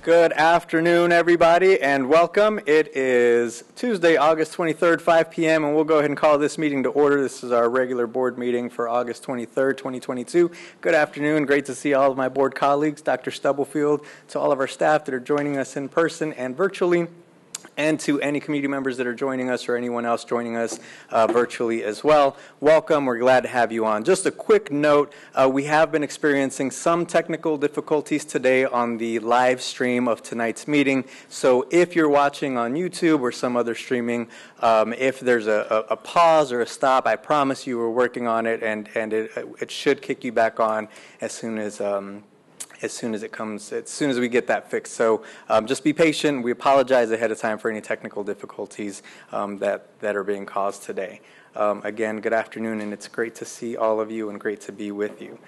Good afternoon, everybody, and welcome. It is Tuesday, August 23rd, 5 p.m., and we'll go ahead and call this meeting to order. This is our regular board meeting for August 23rd, 2022. Good afternoon. Great to see all of my board colleagues, Dr. Stubblefield, to all of our staff that are joining us in person and virtually, and to any community members that are joining us or anyone else joining us virtually as well. Welcome. We're glad to have you on. Just a quick note, we have been experiencing some technical difficulties today on the live stream of tonight's meeting. So if you're watching on YouTube or some other streaming, if there's a pause or a stop, I promise you we're working on it, and it should kick you back on as soon as we get that fixed. So just be patient. We apologize ahead of time for any technical difficulties that are being caused today. Again, good afternoon, and it's great to see all of you and great to be with you.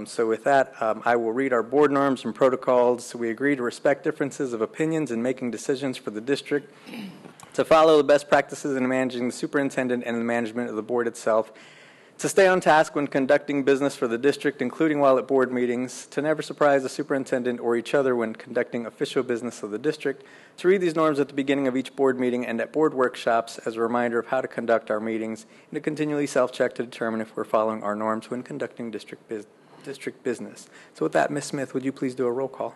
So with that, I will read our board norms and protocols. So we agree to respect differences of opinions in making decisions for the district, to follow the best practices in managing the superintendent and the management of the board itself, to stay on task when conducting business for the district, including while at board meetings, to never surprise the superintendent or each other when conducting official business of the district, to read these norms at the beginning of each board meeting and at board workshops as a reminder of how to conduct our meetings, and to continually self-check to determine if we're following our norms when conducting district business. So with that, Ms. Smith, would you please do a roll call?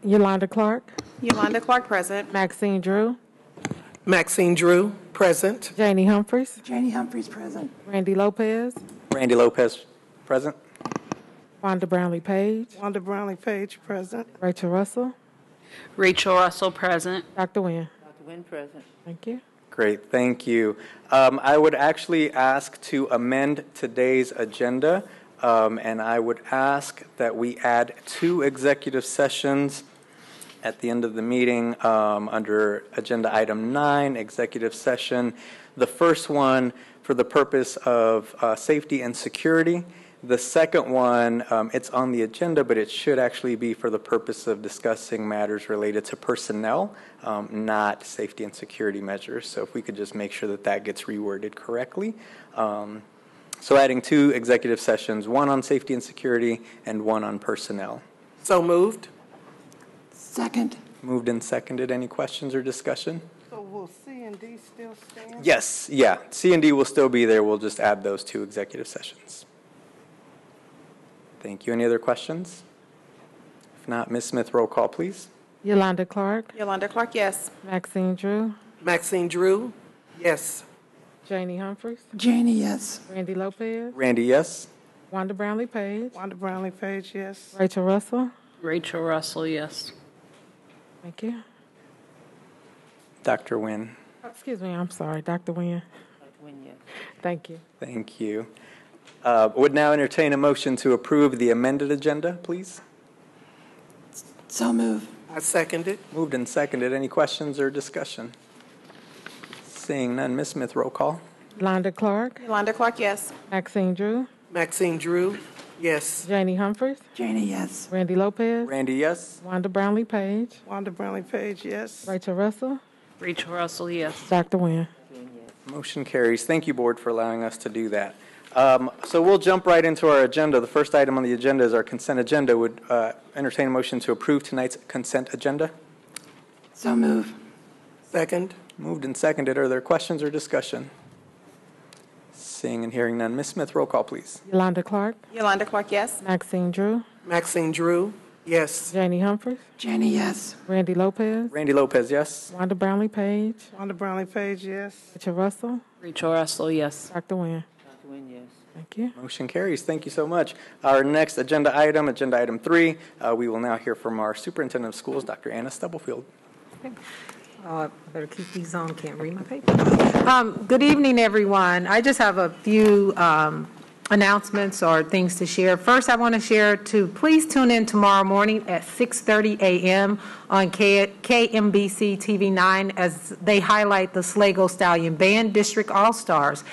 Yolanda Clark. Yolanda Clark, present. Maxine Drew. Maxine Drew, present. Janie Humphries. Janie Humphries, present. Randy Lopez. Randy Lopez, present. Wanda Brownlee Page. Wanda Brownlee Page, present. Rachel Russell. Rachel Russell, present. Dr. Nguyen. Dr. Nguyen, present. Thank you. Great, thank you. I would actually ask to amend today's agenda, and I would ask that we add 2 executive sessions at the end of the meeting under agenda item 9, executive session. The first one for the purpose of safety and security. The second one, it's on the agenda, but it should actually be for the purpose of discussing matters related to personnel, not safety and security measures. So if we could just make sure that that gets reworded correctly. So adding 2 executive sessions, 1 on safety and security and 1 on personnel. So moved. Second. Moved and seconded. Any questions or discussion? So will C and D still stand? Yes, yeah. C and D will still be there. We'll just add those 2 executive sessions. Thank you. Any other questions? If not, Ms. Smith, roll call, please. Yolanda Clark. Yolanda Clark, yes. Maxine Drew. Maxine Drew, yes. Janie Humphries. Janie, yes. Randy Lopez. Randy, yes. Wanda Brownlee Page. Wanda Brownlee Page, yes. Rachel Russell. Rachel Russell, yes. Thank you. Dr. Nguyen. Excuse me, I'm sorry, Dr. Nguyen. Dr. Nguyen, yes. Thank you. Thank you. Would now entertain a motion to approve the amended agenda, please. So move. I second it. Moved and seconded. Any questions or discussion? Seeing none, Ms. Smith, roll call. Yolanda Clark. Yolanda Clark, yes. Maxine Drew. Maxine Drew, yes. Janie Humphries. Janie, yes. Randy Lopez. Randy, yes. Wanda Brownlee Page. Wanda Brownlee Page, yes. Rachel Russell. Rachel Russell, yes. Dr. Nguyen. Motion carries. Thank you, board, for allowing us to do that. So we'll jump right into our agenda. The first item on the agenda is our consent agenda. Would entertain a motion to approve tonight's consent agenda? So move. Second. Moved and seconded. Are there questions or discussion? Seeing and hearing none. Ms. Smith, roll call, please. Yolanda Clark. Yolanda Clark, yes. Maxine Drew. Maxine Drew, yes. Janie Humphries. Janie, yes. Randy Lopez. Randy Lopez, yes. Wanda Brownlee Page. Wanda Brownlee Page, yes. Rachel Russell. Rachel Russell, yes. Dr. Nguyen. Dr. Nguyen, yes. Thank you. Motion carries. Thank you so much. Our next agenda item 3, we will now hear from our superintendent of schools, Dr. Anna Stubblefield. I better keep these on, can't read my paper. Good evening, everyone. I just have a few announcements or things to share. First, I want to share to please tune in tomorrow morning at 6:30 a.m. on KMBC TV 9 as they highlight the Sligo Stallion Band District All-Stars.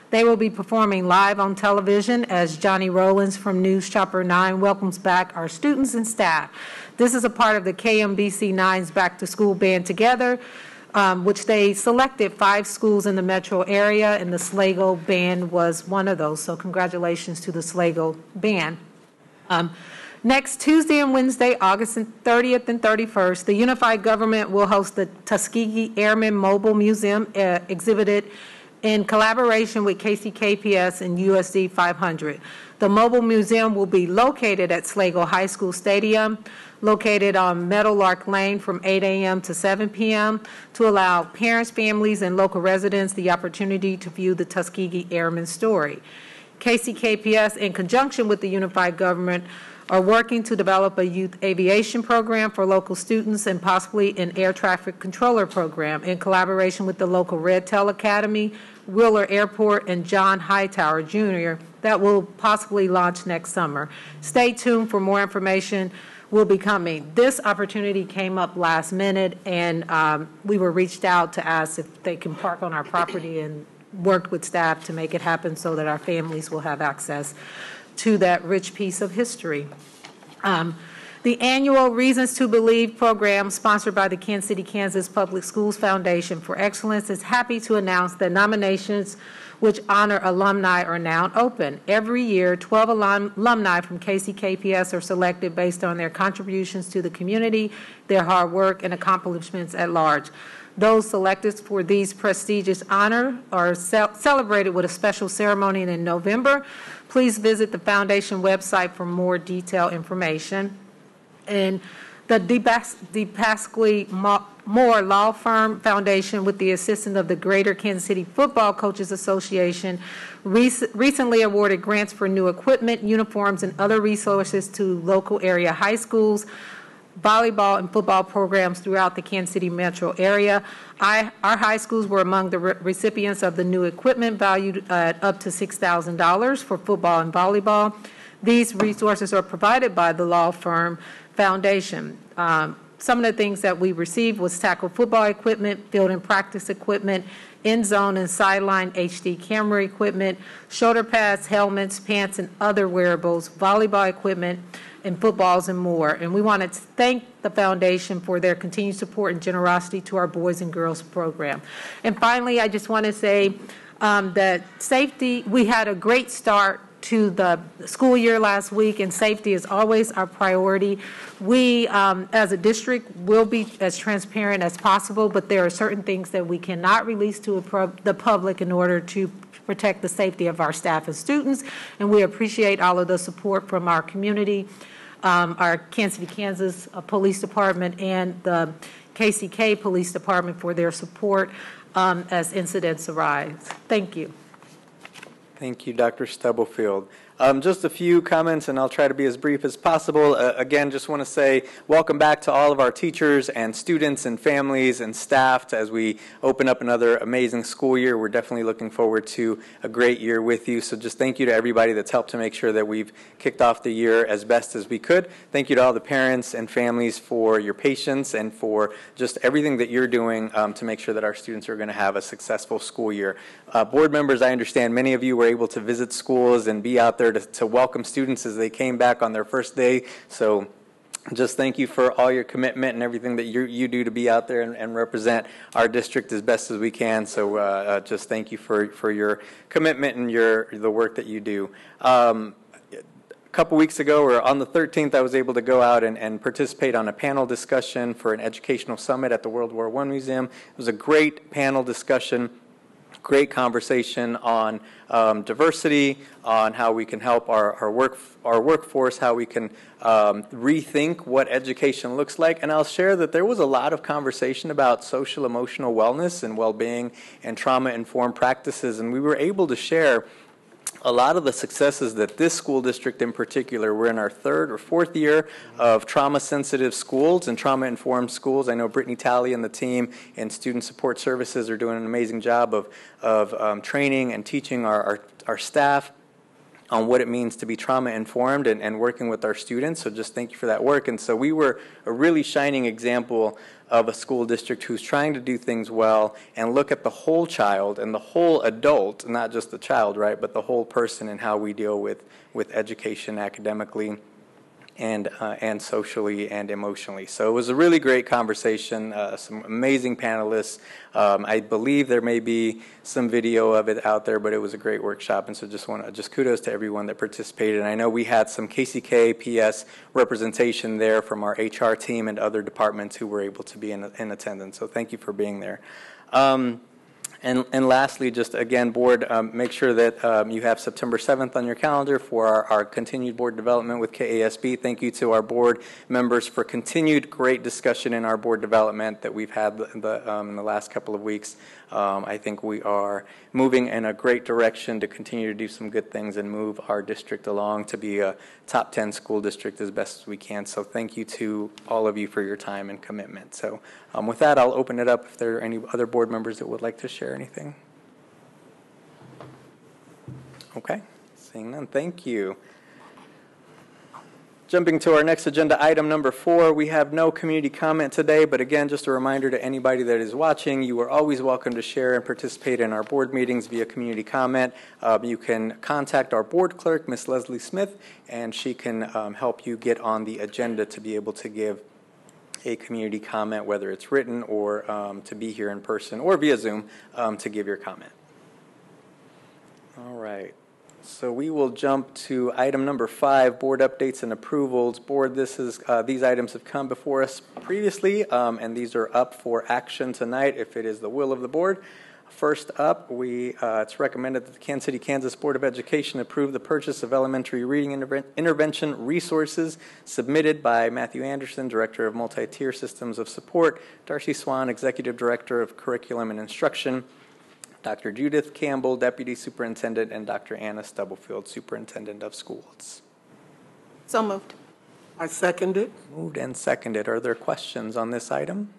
They will be performing live on television as Johnny Rollins from News Chopper 9 welcomes back our students and staff. This is a part of the KMBC 9's Back to School Band Together, which they selected 5 schools in the metro area, and the Sligo Band was one of those. So congratulations to the Sligo Band. Next Tuesday and Wednesday, August 30th and 31st, the Unified Government will host the Tuskegee Airmen Mobile Museum exhibited in collaboration with KCKPS and USD 500. The mobile museum will be located at Slagle High School Stadium, located on Meadowlark Lane from 8 a.m. to 7 p.m. to allow parents, families, and local residents the opportunity to view the Tuskegee Airmen story. KCKPS, in conjunction with the Unified Government, are working to develop a youth aviation program for local students and possibly an air traffic controller program in collaboration with the local Red Tail Academy, Wheeler Airport, and John Hightower Jr. that will possibly launch next summer. Stay tuned for more information will be coming. This opportunity came up last minute, and we were reached out to ask if they can park on our property, and worked with staff to make it happen so that our families will have access to that rich piece of history. The annual Reasons to Believe program, sponsored by the Kansas City, Kansas Public Schools Foundation for Excellence, is happy to announce that nominations which honor alumni are now open. Every year, 12 alumni from KCKPS are selected based on their contributions to the community, their hard work, and accomplishments at large. Those selected for these prestigious honors are celebrated with a special ceremony in November. Please visit the foundation website for more detailed information. And the DePasquale Moore Law Firm Foundation, with the assistance of the Greater Kansas City Football Coaches Association, recently awarded grants for new equipment, uniforms, and other resources to local area high schools, volleyball and football programs throughout the Kansas City metro area. Our high schools were among the recipients of the new equipment, valued at up to $6,000 for football and volleyball. These resources are provided by the law firm foundation. Some of the things that we received was tackle football equipment, field and practice equipment, end zone and sideline HD camera equipment, shoulder pads, helmets, pants, and other wearables, volleyball equipment, and footballs and more. And we wanted to thank the foundation for their continued support and generosity to our Boys and Girls program. And finally, I just want to say that safety, we had a great start to the school year last week, and safety is always our priority. We, as a district, will be as transparent as possible, but there are certain things that we cannot release to the public in order to protect the safety of our staff and students, and we appreciate all of the support from our community, our Kansas City, Kansas Police Department, and the KCK Police Department for their support as incidents arise. Thank you. Thank you, Dr. Stubblefield. Just a few comments, and I'll try to be as brief as possible. Again, just want to say welcome back to all of our teachers and students and families and staff as we open up another amazing school year. We're definitely looking forward to a great year with you. So just thank you to everybody that's helped to make sure that we've kicked off the year as best as we could. Thank you to all the parents and families for your patience and for just everything that you're doing to make sure that our students are going to have a successful school year. Board members, I understand many of you were able to visit schools and be out there to welcome students as they came back on their first day. So just thank you for all your commitment and everything that you do to be out there and represent our district as best as we can. So just thank you for your commitment and the work that you do. A couple weeks ago, or on the 13th, I was able to go out and participate on a panel discussion for an educational summit at the World War I Museum. It was a great panel discussion. Great conversation on diversity, on how we can help our workforce, how we can rethink what education looks like. And I'll share that there was a lot of conversation about social emotional wellness and well-being and trauma-informed practices, and we were able to share a lot of the successes that this school district in particular, we're in our third or fourth year of trauma-sensitive schools and trauma-informed schools. I know Brittany Talley and the team in Student Support Services are doing an amazing job of training and teaching our staff on what it means to be trauma-informed and working with our students. So just thank you for that work. And so we were a really shining example of a school district who's trying to do things well and look at the whole child and the whole adult, not just the child, right, but the whole person and how we deal with education academically and socially and emotionally. So it was a really great conversation, some amazing panelists. I believe there may be some video of it out there, but it was a great workshop, and so just kudos to everyone that participated. And I know we had some KCK PS representation there from our HR team and other departments who were able to be in attendance, so thank you for being there. And lastly, just again, board, make sure that you have September 7th on your calendar for our continued board development with KASB. Thank you to our board members for continued great discussion in our board development that we've had in the last couple of weeks. I think we are moving in a great direction to continue to do some good things and move our district along to be a top 10 school district as best as we can. So thank you to all of you for your time and commitment. So with that, I'll open it up if there are any other board members that would like to share anything. Okay, seeing none, thank you. Jumping to our next agenda item, number 4, we have no community comment today, but again, just a reminder to anybody that is watching, you are always welcome to share and participate in our board meetings via community comment. You can contact our board clerk, Ms. Leslie Smith, and she can help you get on the agenda to be able to give a community comment, whether it's written or to be here in person or via Zoom to give your comment. All right. So we will jump to item number 5, board updates and approvals. Board, these items have come before us previously, and these are up for action tonight if it is the will of the board. First up, it's recommended that the Kansas City, Kansas Board of Education approve the purchase of elementary reading intervention resources submitted by Matthew Anderson, Director of Multi-Tier Systems of Support, Darcy Swan, Executive Director of Curriculum and Instruction, Dr. Judith Campbell, Deputy Superintendent, and Dr. Anna Stubblefield, Superintendent of Schools. So moved. I second it. Moved and seconded. Are there questions on this item?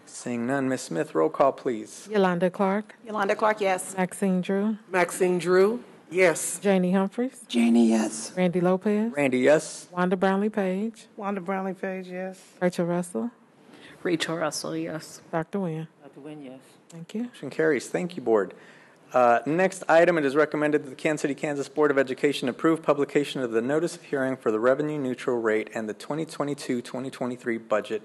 Seeing none, Ms. Smith, roll call, please. Yolanda Clark, Yolanda Clark, yes. Maxine Drew, Maxine Drew, yes. Janie Humphries, Janie, yes. Randy Lopez, Randy, yes. Wanda Brownlee Page, Wanda Brownlee Page, yes. Rachel Russell, Rachel Russell, yes. Dr. Nguyen. Dr. Nguyen, yes. Thank you. Motion carries. Thank you, Board. Next item, it is recommended that the Kansas City, Kansas Board of Education approve publication of the notice of hearing for the revenue neutral rate and the 2022-2023 budget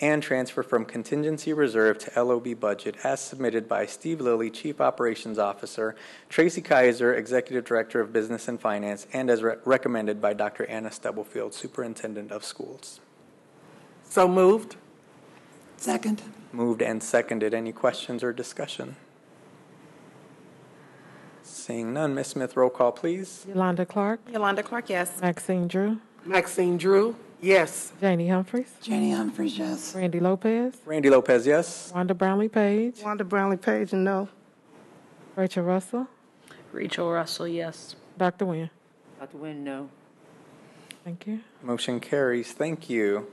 and transfer from contingency reserve to LOB budget as submitted by Steve Lilly, Chief Operations Officer, Tracy Kaiser, Executive Director of Business and Finance, and as recommended by Dr. Anna Stubblefield, Superintendent of Schools. So moved. Second. Moved and seconded. Any questions or discussion? Seeing none, Ms. Smith, roll call, please. Yolanda Clark, Yolanda Clark, yes. Maxine Drew, Maxine Drew, yes. Janie Humphries, Janie Humphries, yes. Randy Lopez, Randy Lopez, yes. Wanda Brownlee Page, Wanda Brownlee Page, no. Rachel Russell, Rachel Russell, yes. Dr. Nguyen. Dr. Nguyen, no. Thank you. Motion carries. Thank you.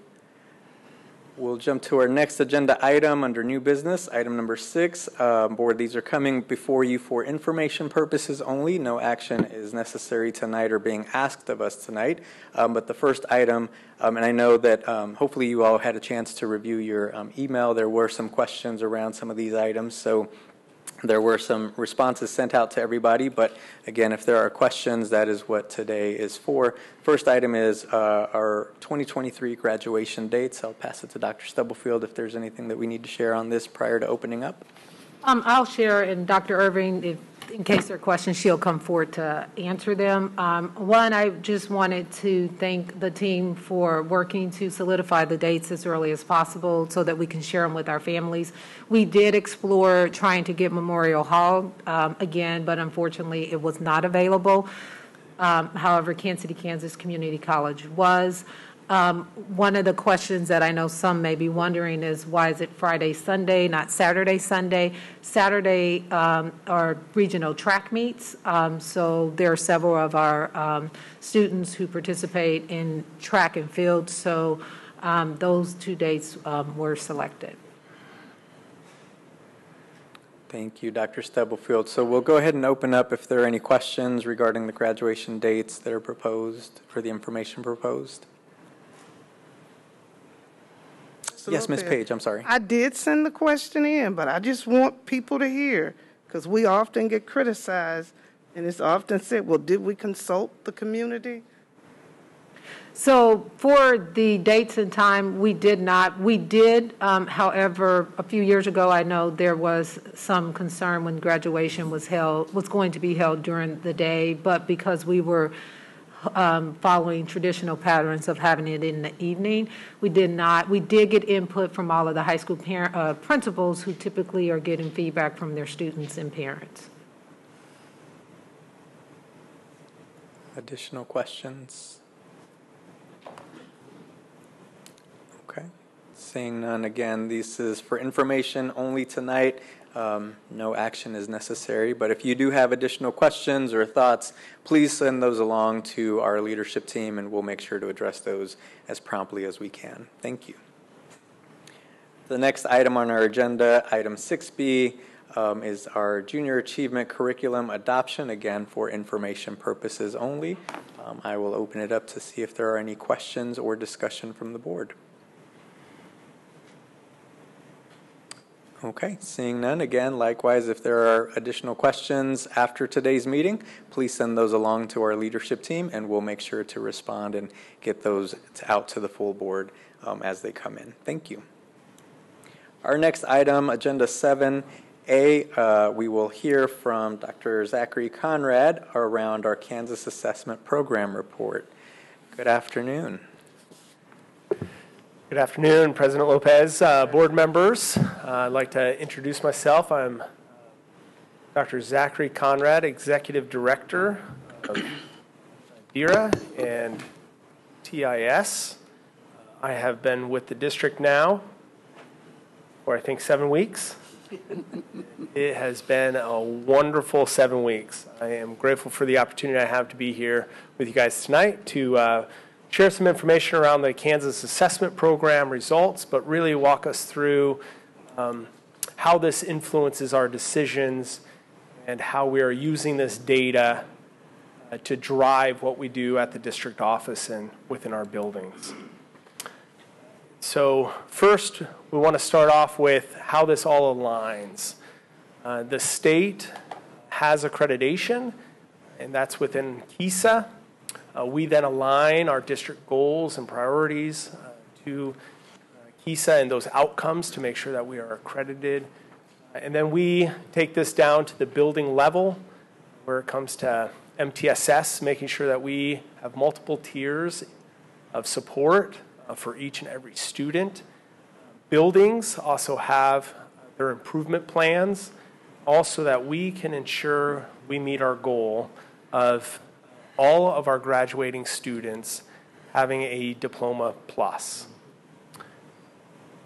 We'll jump to our next agenda item under new business, item number 6. Board, these are coming before you for information purposes only. No action is necessary tonight or being asked of us tonight. But the first item, and I know that hopefully you all had a chance to review your email. There were some questions around some of these items. So there were some responses sent out to everybody, but again, if there are questions, that is what today is for. First item is our 2023 graduation dates. I'll pass it to Dr. Stubblefield if there's anything that we need to share on this prior to opening up. I'll share, and Dr. Irving, in case there are questions, she'll come forward to answer them. One, I just wanted to thank the team for working to solidify the dates as early as possible so that we can share them with our families. We did explore trying to get Memorial Hall again, but unfortunately it was not available. However, Kansas City, Kansas Community College was. One of the questions that I know some may be wondering is why is it Friday, Sunday, not Saturday, Sunday? Saturday are regional track meets, so there are several of our students who participate in track and field, so those 2 dates were selected. Thank you, Dr. Stubblefield. So we'll go ahead and open up if there are any questions regarding the graduation dates that are proposed for the information proposed. Yes, Ms. Page, I'm sorry. I did send the question in, but I just want people to hear, because we often get criticized, and it's often said, well, did we consult the community? So for the dates and time, we did, however, a few years ago, I know there was some concern when graduation was going to be held during the day, but because we were following traditional patterns of having it in the evening, we did get input from all of the high school principals who typically are getting feedback from their students and parents. Additional questions? Okay. Seeing none, again, this is for information only tonight. No action is necessary, but if you do have additional questions or thoughts, please send those along to our leadership team, and we'll make sure to address those as promptly as we can. Thank you. The next item on our agenda, item 6B, is our Junior Achievement Curriculum Adoption, again for information purposes only. I will open it up to see if there are any questions or discussion from the board. Okay, seeing none, again, likewise, if there are additional questions after today's meeting, please send those along to our leadership team, and we'll make sure to respond and get those out to the full board as they come in. Thank you. Our next item, Agenda 7A, we will hear from Dr. Zachary Conrad around our Kansas Assessment Program report. Good afternoon. Good afternoon, President Lopez, board members. I'd like to introduce myself. I'm Dr. Zachary Conrad, Executive Director of DERA and TIS. I have been with the district now for I think 7 weeks. It has been a wonderful 7 weeks. I am grateful for the opportunity I have to be here with you guys tonight to share some information around the Kansas Assessment Program results, but really walk us through how this influences our decisions and how we are using this data to drive what we do at the district office and within our buildings. So first, we want to start off with how this all aligns. The state has accreditation, and that's within KISA. We then align our district goals and priorities to KISA and those outcomes to make sure that we are accredited. And then we take this down to the building level where it comes to MTSS, making sure that we have multiple tiers of support for each and every student. Buildings also have their improvement plans, also that we can ensure we meet our goal of all of our graduating students having a Diploma Plus.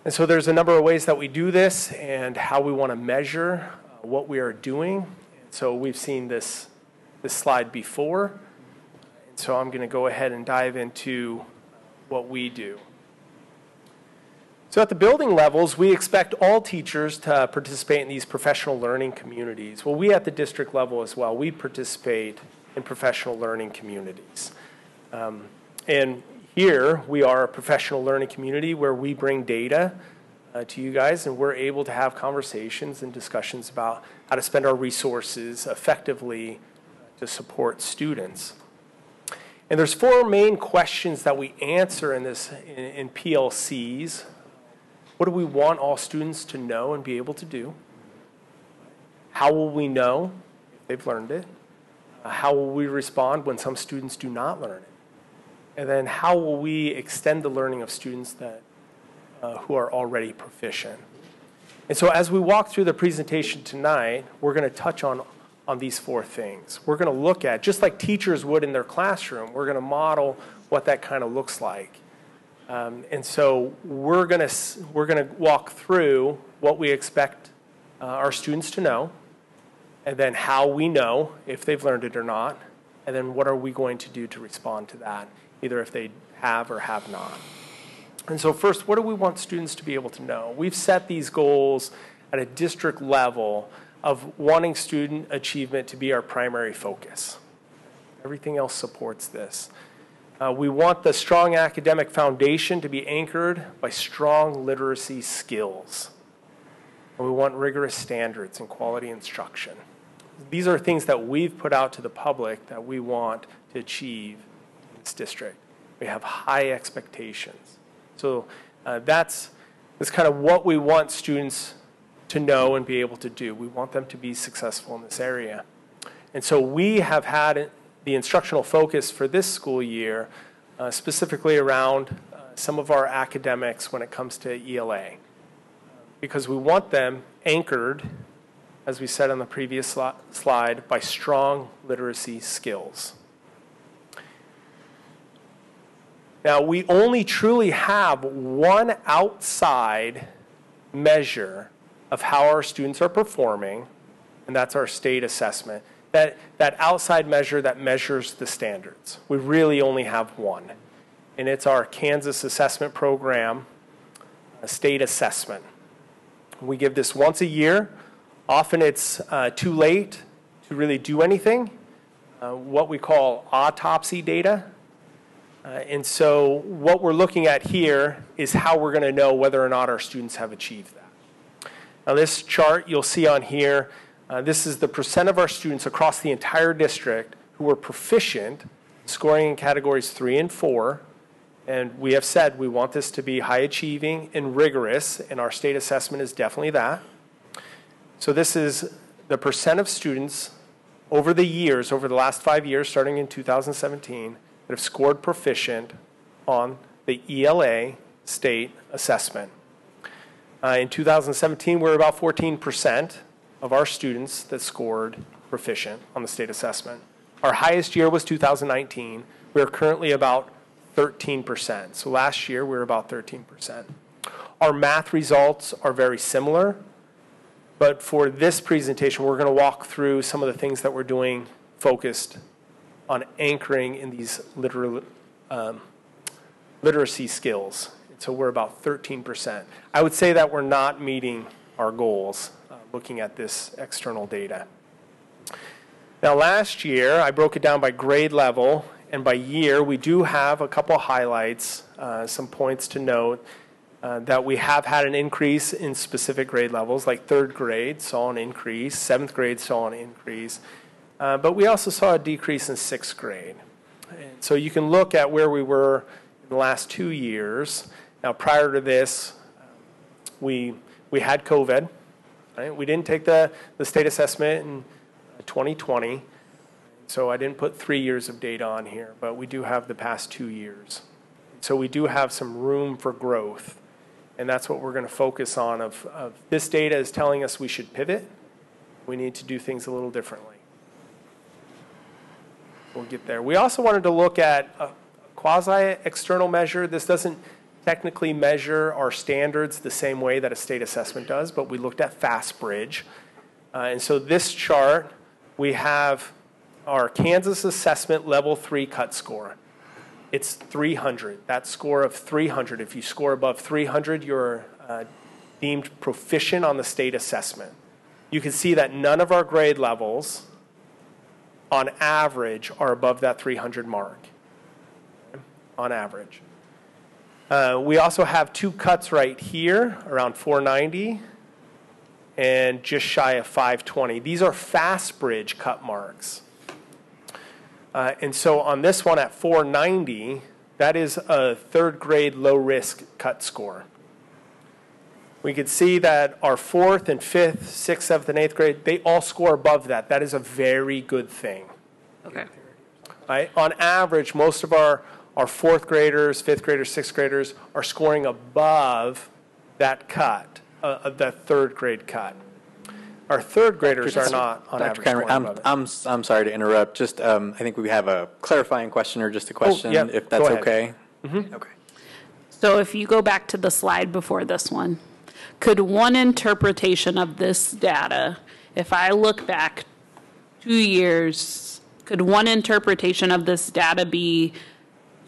And so there's a number of ways that we do this and how we want to measure what we are doing. So we've seen this slide before. And so I'm going to go ahead and dive into what we do. So at the building levels, we expect all teachers to participate in these professional learning communities. Well, we at the district level as well, we participate in professional learning communities. And here we are a professional learning community where we bring data to you guys, and we're able to have conversations and discussions about how to spend our resources effectively to support students. And there's 4 main questions that we answer in this in PLCs. What do we want all students to know and be able to do? How will we know if they've learned it? How will we respond when some students do not learn it? And then how will we extend the learning of students that who are already proficient? And so as we walk through the presentation tonight, we're going to touch on these 4 things. We're going to look at, just like teachers would in their classroom, we're going to model what that kind of looks like. And so we're going to walk through what we expect our students to know, and then how we know if they've learned it or not, and then what are we going to do to respond to that, either if they have or have not. And so first, what do we want students to be able to know? We've set these goals at a district level of wanting student achievement to be our primary focus. Everything else supports this. We want the strong academic foundation to be anchored by strong literacy skills. And we want rigorous standards and quality instruction. These are things that we've put out to the public that we want to achieve in this district. We have high expectations. So that's kind of what we want students to know and be able to do. We want them to be successful in this area. And so we have had the instructional focus for this school year specifically around some of our academics when it comes to ELA, because we want them anchored, as we said on the previous slide, by strong literacy skills. Now, we only truly have one outside measure of how our students are performing, and that's our state assessment. That outside measure that measures the standards. We really only have one, and it's our Kansas Assessment Program, a state assessment. We give this once a year. Often it's too late to really do anything, what we call autopsy data. And so what we're looking at here is how we're going to know whether or not our students have achieved that. Now this chart you'll see on here, this is the percent of our students across the entire district who were proficient, scoring in categories 3 and 4. And we have said we want this to be high achieving and rigorous, and our state assessment is definitely that. So this is the percent of students over the years, over the last 5 years, starting in 2017, that have scored proficient on the ELA state assessment. In 2017, we were about 14% of our students that scored proficient on the state assessment. Our highest year was 2019. We are currently about 13%. So last year, we were about 13%. Our math results are very similar, but for this presentation, we're going to walk through some of the things that we're doing focused on anchoring in these literacy skills. So we're about 13%. I would say that we're not meeting our goals looking at this external data. Now last year, I broke it down by grade level, and by year, we do have a couple highlights, some points to note, that we have had an increase in specific grade levels, like 3rd grade saw an increase, 7th grade saw an increase, but we also saw a decrease in 6th grade. And so you can look at where we were in the last 2 years. Now prior to this, we had COVID. Right? We didn't take the state assessment in 2020, so I didn't put 3 years of data on here, but we do have the past 2 years. So we do have some room for growth, and that's what we're going to focus on. Of this data is telling us we should pivot. We need to do things a little differently. We'll get there. We also wanted to look at a quasi-external measure. This doesn't technically measure our standards the same way that a state assessment does, but we looked at FastBridge. And so this chart, we have our Kansas Assessment Level 3 cut score. It's 300, that score of 300. If you score above 300, you're deemed proficient on the state assessment. You can see that none of our grade levels, on average, are above that 300 mark, on average. We also have 2 cuts right here, around 490 and just shy of 520. These are FastBridge cut marks. And so on this one at 490, that is a 3rd grade low risk cut score. We could see that our 4th and 5th, 6th, 7th, and 8th grade, they all score above that. That is a very good thing. Okay. Right? On average, most of our 4th graders, 5th graders, 6th graders are scoring above that cut, that 3rd grade cut. Our 3rd graders are not on average scoring above it. I'm sorry to interrupt. Just I think we have a clarifying question or just a question, yeah, if that's go ahead. okay. Okay. So if you go back to the slide before this one, could one interpretation of this data, if I look back 2 years, could one interpretation of this data be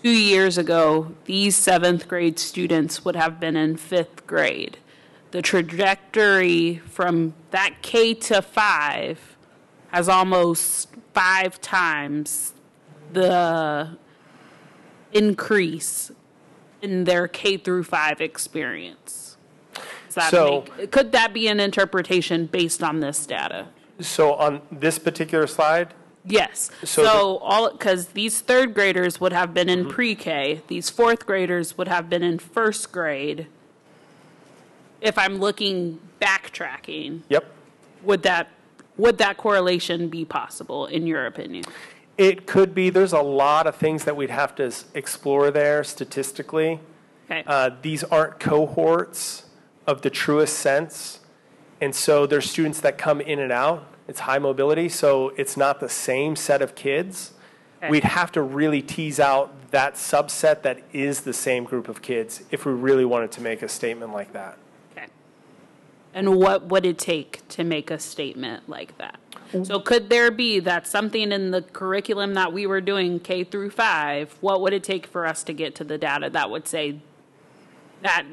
2 years ago, these 7th grade students would have been in 5th grade? The trajectory from that K to 5 has almost 5 times the increase in their K through 5 experience. Could that be an interpretation based on this data? So on this particular slide, Yes. So So all, because these third graders would have been in pre-K, these fourth graders would have been in first grade. If I'm looking backtracking, Yep. would that correlation be possible in your opinion? It could be. There's a lot of things that we'd have to explore there statistically. Okay. These aren't cohorts of the truest sense. And so there's students that come in and out. It's high mobility, so it's not the same set of kids. Okay. We'd have to really tease out that subset that is the same group of kids if we really wanted to make a statement like that. Okay. And what would it take to make a statement like that? So could there be that something in the curriculum that we were doing K through 5, what would it take for us to get to the data that would say that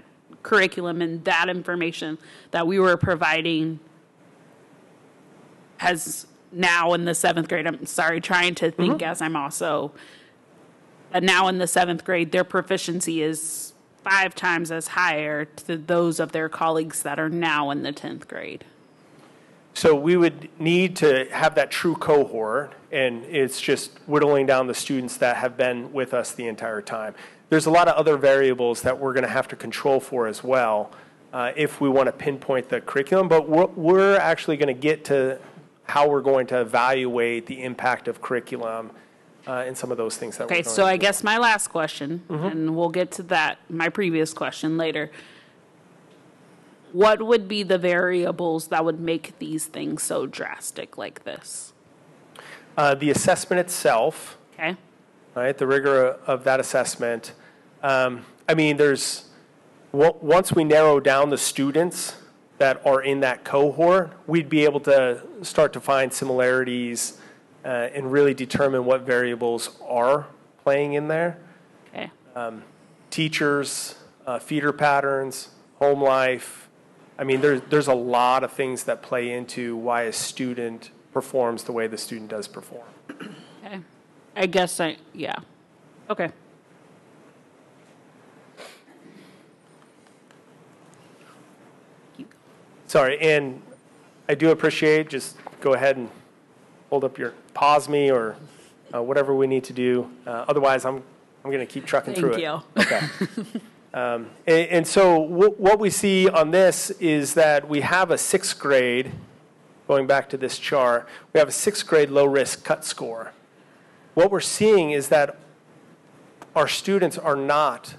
curriculum and that information that we were providing has now in the 7th grade, I'm sorry, trying to think as I'm also, that now in the 7th grade, their proficiency is 5 times as higher to those of their colleagues that are now in the 10th grade. So we would need to have that true cohort, and it's just whittling down the students that have been with us the entire time. There's a lot of other variables that we're going to have to control for as well if we want to pinpoint the curriculum, but we're actually going to get to how we're going to evaluate the impact of curriculum and some of those things that we're Okay, going so to I do. guess my last question, and we'll get to that, my previous question later. What would be the variables that would make these things so drastic like this? The assessment itself, Okay? right, the rigor of that assessment. I mean, once we narrow down the students that are in that cohort, we'd be able to start to find similarities and really determine what variables are playing in there. Okay. Teachers, feeder patterns, home life. I mean, there's a lot of things that play into why a student performs the way the student does perform. Okay. I guess yeah. Okay. Sorry, and I do appreciate, just go ahead and pause me or whatever we need to do. Otherwise, I'm going to keep trucking through it. Thank you. Okay. And so what we see on this is that we have a 6th grade, going back to this chart, we have a 6th grade low-risk cut score. What we're seeing is that our students are not,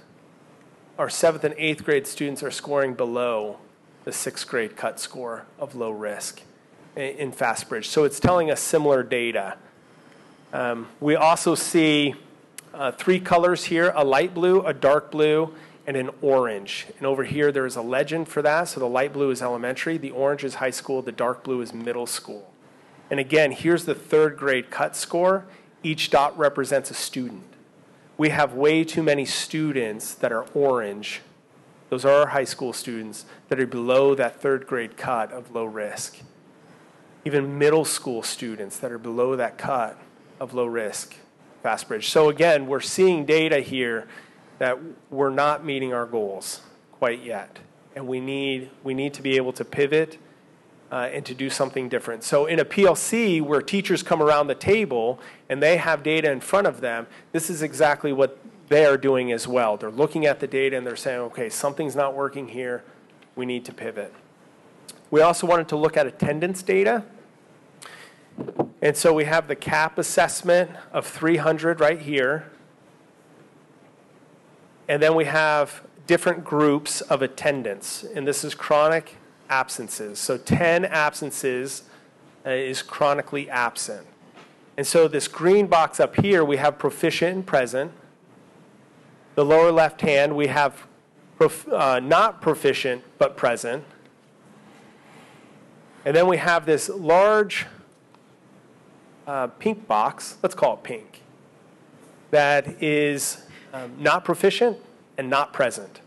our 7th and 8th grade students are scoring below the 6th grade cut score of low risk in FastBridge. So it's telling us similar data. We also see 3 colors here, a light blue, a dark blue, and an orange. And over here there is a legend for that. So the light blue is elementary, the orange is high school, the dark blue is middle school. And again, here's the 3rd grade cut score. Each dot represents a student. We have way too many students that are orange. Those are our high school students that are below that 3rd grade cut of low risk. Even middle school students that are below that cut of low risk FastBridge. So again, we're seeing data here that we're not meeting our goals quite yet. And we need to be able to pivot and to do something different. So in a PLC where teachers come around the table and they have data in front of them, this is exactly what they are doing as well. They're looking at the data and they're saying, okay, something's not working here. We need to pivot. We also wanted to look at attendance data. And so we have the CAP assessment of 300 right here. And then we have different groups of attendance. And this is chronic absences. So 10 absences is chronically absent. And so this green box up here, we have proficient and present. The lower left hand, we have not proficient but present. And then we have this large pink box, let's call it pink, that is not proficient and not present.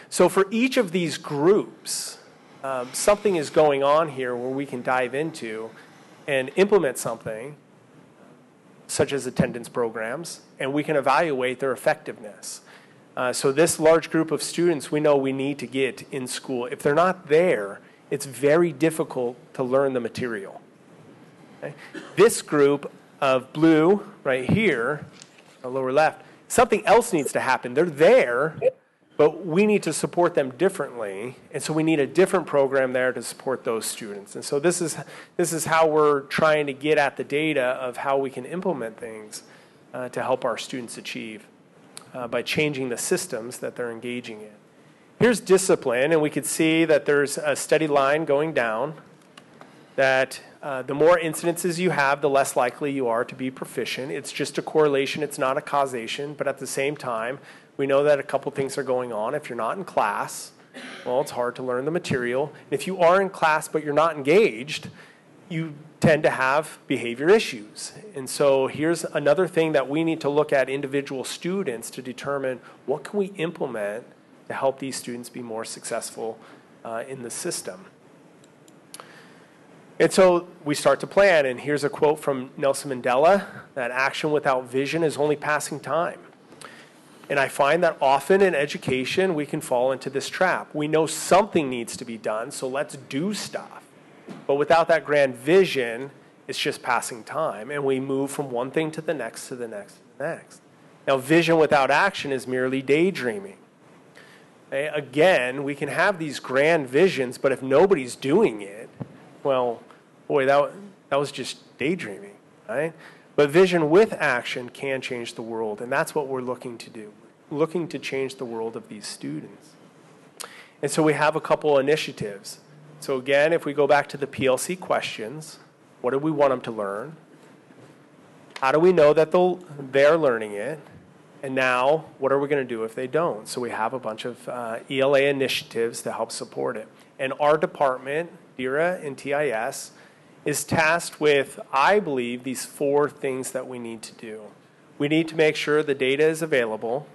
So for each of these groups, something is going on here where we can dive into and implement something, such as attendance programs, and we can evaluate their effectiveness. So this large group of students we know we need to get in school. If they're not there, it's very difficult to learn the material. Okay? This group, of blue right here, the lower left, something else needs to happen. They're there, but we need to support them differently, and so we need a different program there to support those students. And so this is how we're trying to get at the data of how we can implement things to help our students achieve by changing the systems that they're engaging in. Here's discipline, and we could see that there's a steady line going down, that the more incidences you have, the less likely you are to be proficient. It's just a correlation, it's not a causation, but at the same time, we know that a couple things are going on. If you're not in class, well, it's hard to learn the material. And if you are in class but you're not engaged, you tend to have behavior issues. And so here's another thing that we need to look at individual students to determine what can we implement to help these students be more successful in the system. And so we start to plan, and here's a quote from Nelson Mandela, that action without vision is only passing time. And I find that often in education, we can fall into this trap. We know something needs to be done, so let's do stuff. But without that grand vision, it's just passing time, and we move from one thing to the next, to the next, to the next. Now, vision without action is merely daydreaming. Okay? Again, we can have these grand visions, but if nobody's doing it, well, boy, that was just daydreaming, right? But vision with action can change the world, and that's what we're looking to do. We're looking to change the world of these students. And so we have a couple initiatives. So again, if we go back to the PLC questions, what do we want them to learn? How do we know that they're learning it? And now, what are we going to do if they don't? So we have a bunch of ELA initiatives to help support it. And our department, DERA and TIS, is tasked with, I believe, these 4 things that we need to do. We need to make sure the data is available,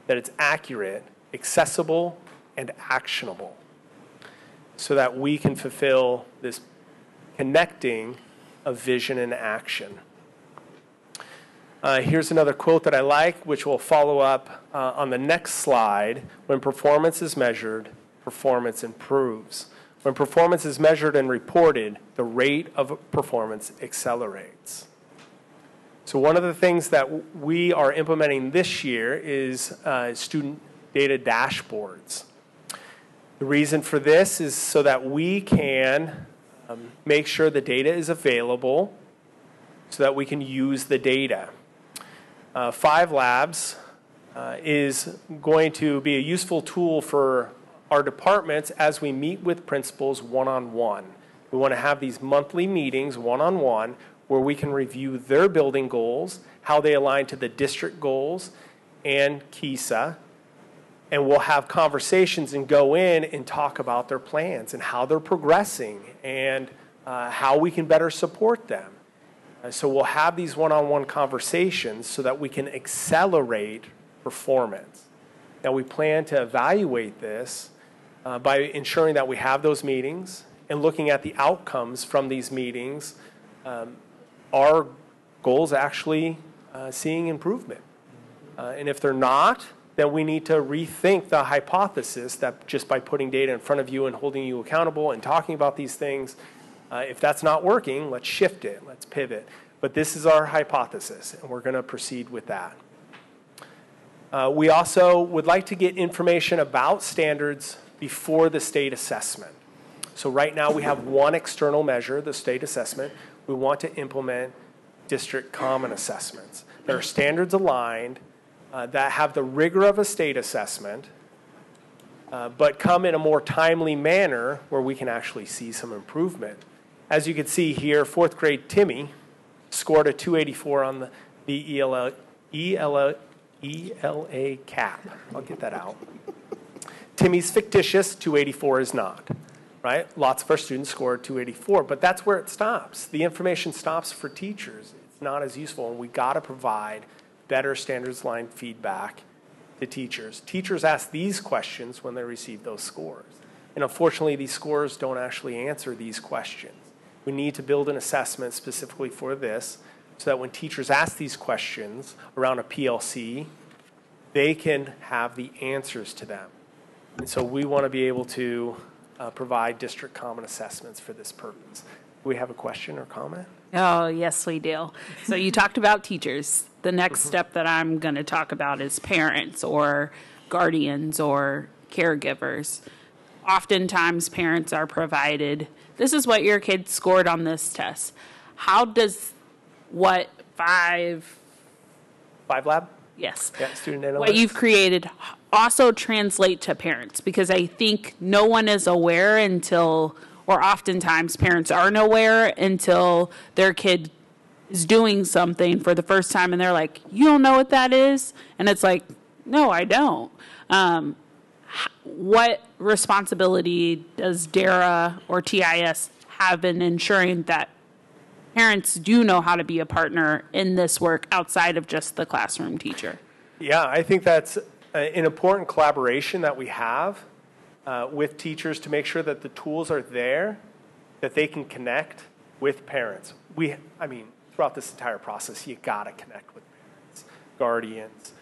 that it's accurate, accessible, and actionable, so that we can fulfill this connecting of vision and action. Here's another quote that I like, which we'll follow up on the next slide. When performance is measured, performance improves. When performance is measured and reported, the rate of performance accelerates. So one of the things that we are implementing this year is student data dashboards. The reason for this is so that we can make sure the data is available so that we can use the data. 5 Labs is going to be a useful tool for our departments as we meet with principals one-on-one. We want to have these monthly meetings one-on-one where we can review their building goals, how they align to the district goals and KISA, and we'll have conversations and go in and talk about their plans and how they're progressing and how we can better support them. So we'll have these one-on-one conversations so that we can accelerate performance. Now we plan to evaluate this by ensuring that we have those meetings and looking at the outcomes from these meetings. Our goal is actually seeing improvement. And if they're not, then we need to rethink the hypothesis that just by putting data in front of you and holding you accountable and talking about these things, if that's not working, let's shift it, let's pivot. But this is our hypothesis, and we're going to proceed with that. We also would like to get information about standards before the state assessment. So right now we have one external measure, the state assessment. We want to implement district common assessments that are standards aligned, that have the rigor of a state assessment, but come in a more timely manner where we can actually see some improvement. As you can see here, 4th grade Timmy scored a 284 on the ELA CAP. I'll get that out. Timmy's fictitious, 284 is not, right? Lots of our students scored 284, but that's where it stops. The information stops for teachers. It's not as useful, and we got to provide better standards line feedback to teachers. Teachers ask these questions when they receive those scores. And unfortunately, these scores don't actually answer these questions. We need to build an assessment specifically for this so that when teachers ask these questions around a PLC, they can have the answers to them. And so we want to be able to provide district common assessments for this purpose. Do we have a question or comment? Oh, yes, we do. So you talked about teachers. The next step that I'm going to talk about is parents or guardians or caregivers. Oftentimes, parents are provided, this is what your kid scored on this test. How does what Five Lab? yes, Yeah, student analytics. what you've created also translate to parents? Because I think no one is aware until, or oftentimes parents aren't aware until their kid is doing something for the first time and they're like, you don't know what that is? And it's like, no, I don't. What responsibility does DARA or TIS have in ensuring that parents do know how to be a partner in this work outside of just the classroom teacher? Yeah, I think that's an important collaboration that we have with teachers to make sure that the tools are there, that they can connect with parents. Throughout this entire process, you got to connect with parents, guardians,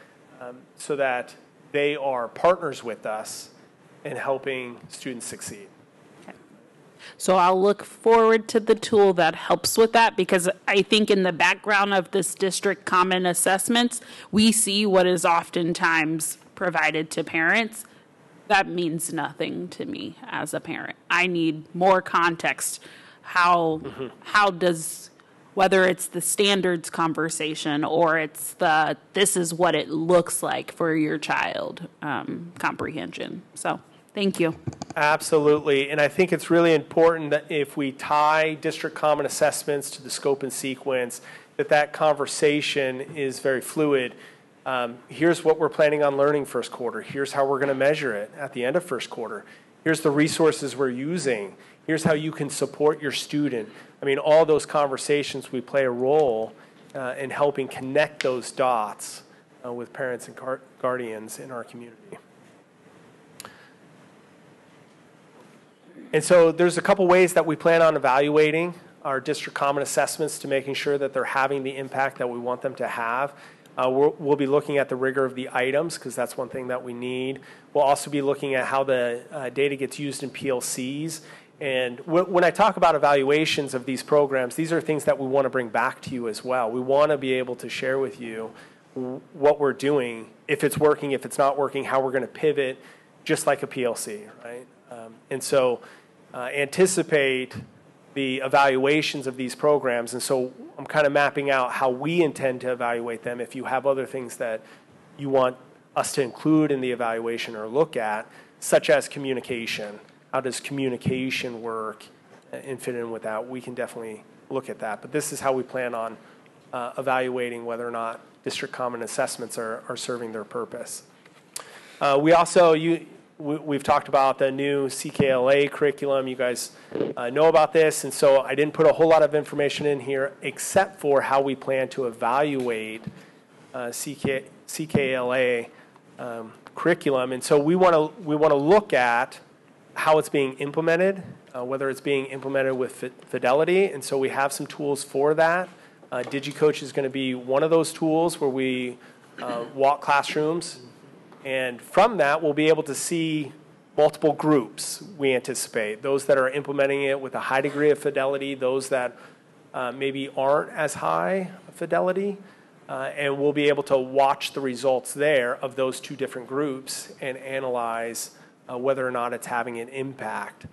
so that they are partners with us in helping students succeed. So I'll look forward to the tool that helps with that, because I think in the background of this district common assessments, we see what is oftentimes provided to parents. That means nothing to me as a parent. I need more context. How does, whether it's the standards conversation or it's the, this is what it looks like for your child comprehension. So thank you. Absolutely, and I think it's really important that if we tie district common assessments to the scope and sequence, that conversation is very fluid. Here's what we're planning on learning first quarter. Here's how we're going to measure it at the end of first quarter. Here's the resources we're using. Here's how you can support your student. I mean, all those conversations, we play a role in helping connect those dots with parents and guardians in our community. And so there's a couple ways that we plan on evaluating our district common assessments to making sure that they're having the impact that we want them to have. We'll be looking at the rigor of the items, because that's one thing that we need. We'll also be looking at how the data gets used in PLCs. And when I talk about evaluations of these programs, these are things that we want to bring back to you as well. We want to be able to share with you what we're doing, if it's working, if it's not working, how we're going to pivot, just like a PLC, right? And so anticipate the evaluations of these programs. And so I'm kind of mapping out how we intend to evaluate them. If you have other things that you want us to include in the evaluation or look at, such as communication. How does communication work and fit in with that? We can definitely look at that. But this is how we plan on evaluating whether or not district common assessments are serving their purpose. We also, we've talked about the new CKLA curriculum. You guys know about this, and so I didn't put a whole lot of information in here except for how we plan to evaluate CKLA curriculum. And so we want to look at how it's being implemented, whether it's being implemented with fidelity, and so we have some tools for that. DigiCoach is going to be one of those tools where we walk classrooms. And from that, we'll be able to see multiple groups, we anticipate. Those that are implementing it with a high degree of fidelity, those that maybe aren't as high fidelity. And we'll be able to watch the results there of those two different groups and analyze whether or not it's having an impact.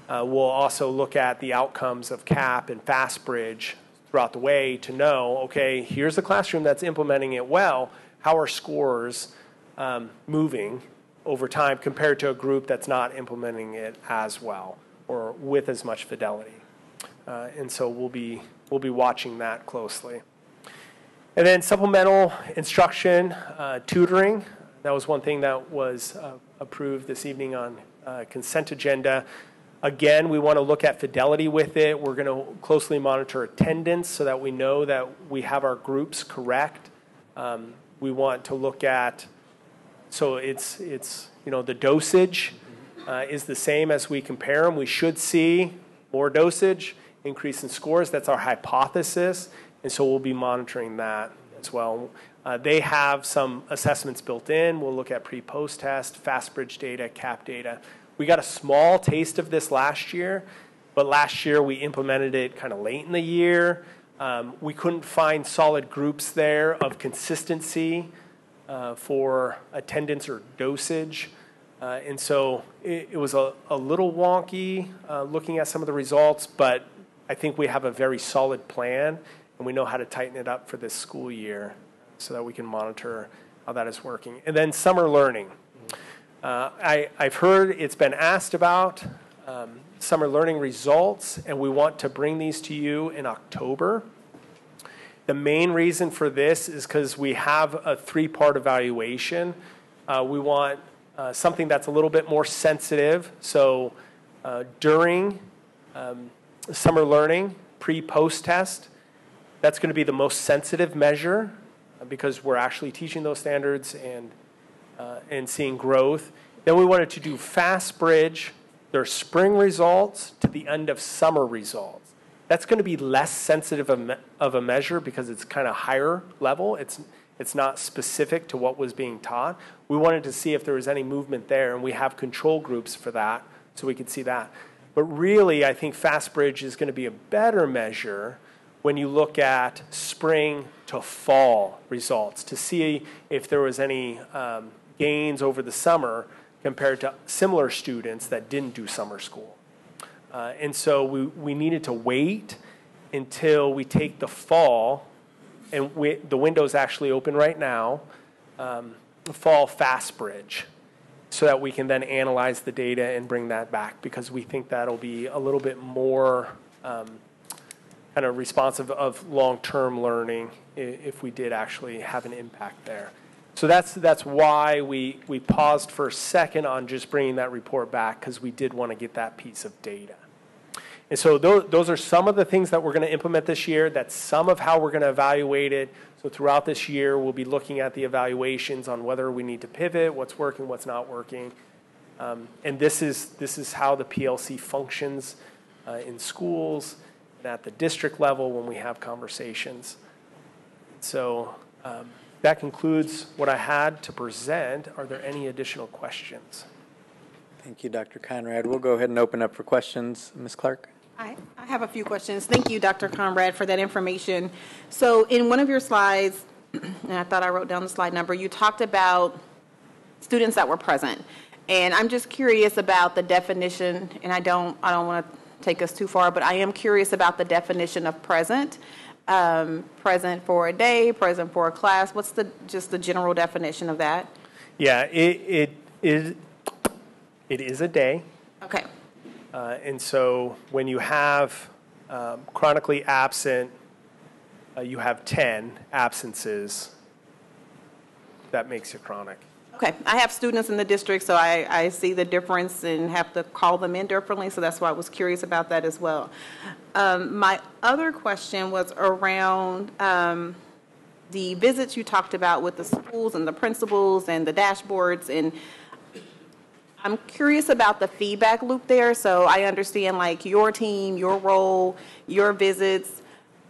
We'll also look at the outcomes of CAP and FastBridge throughout the way to know, okay, here's the classroom that's implementing it well. How are scores moving over time compared to a group that's not implementing it as well or with as much fidelity? And so we'll be watching that closely. And then supplemental instruction, tutoring. That was one thing that was approved this evening on consent agenda. Again, we want to look at fidelity with it. We're going to closely monitor attendance so that we know that we have our groups correct. We want to look at, so it's the dosage is the same as we compare them. We should see more dosage, increase in scores. That's our hypothesis. And so we'll be monitoring that as well. They have some assessments built in. We'll look at pre-post test, FastBridge data, CAP data. We got a small taste of this last year, but last year we implemented it kind of late in the year. We couldn't find solid groups there of consistency for attendance or dosage. And so it was a little wonky looking at some of the results, but I think we have a very solid plan, and we know how to tighten it up for this school year so that we can monitor how that is working. And then summer learning. I've heard it's been asked about summer learning results, and we want to bring these to you in October. The main reason for this is because we have a 3-part evaluation. We want something that's a little bit more sensitive. So during summer learning, pre-post test, that's going to be the most sensitive measure because we're actually teaching those standards and seeing growth. Then we wanted to do fast bridge, their spring results to the end of summer results. That's going to be less sensitive of a measure because it's kind of higher level. It's not specific to what was being taught. We wanted to see if there was any movement there, and we have control groups for that, so we could see that. But really, I think fast bridge is going to be a better measure when you look at spring to fall results to see if there was any gains over the summer compared to similar students that didn't do summer school. And so we needed to wait until we take the fall, and the window's actually open right now, fall fast bridge, so that we can then analyze the data and bring that back, because we think that'll be a little bit more kind of responsive of long-term learning if we did actually have an impact there. So that's why we paused for a second on just bringing that report back, because we did want to get that piece of data. And so those are some of the things that we're going to implement this year. That's some of how we're going to evaluate it. So throughout this year, we'll be looking at the evaluations on whether we need to pivot, what's working, what's not working. And this is how the PLC functions in schools and at the district level when we have conversations. So that concludes what I had to present. Are there any additional questions? Thank you, Dr. Conrad. We'll go ahead and open up for questions. Ms. Clark? I have a few questions. Thank you, Dr. Conrad, for that information. So in one of your slides, and I thought I wrote down the slide number, you talked about students that were present. And I'm just curious about the definition, and I don't want to take us too far, but I am curious about the definition of present. Present for a day, present for a class. What's just the general definition of that? Yeah, it is a day. Okay. And so when you have chronically absent, you have 10 absences. That makes you chronic. Okay. I have students in the district, so I see the difference and have to call them in differently, so that's why I was curious about that as well. My other question was around the visits you talked about with the schools and the principals and the dashboards, and I'm curious about the feedback loop there. So I understand like your team, your role, your visits,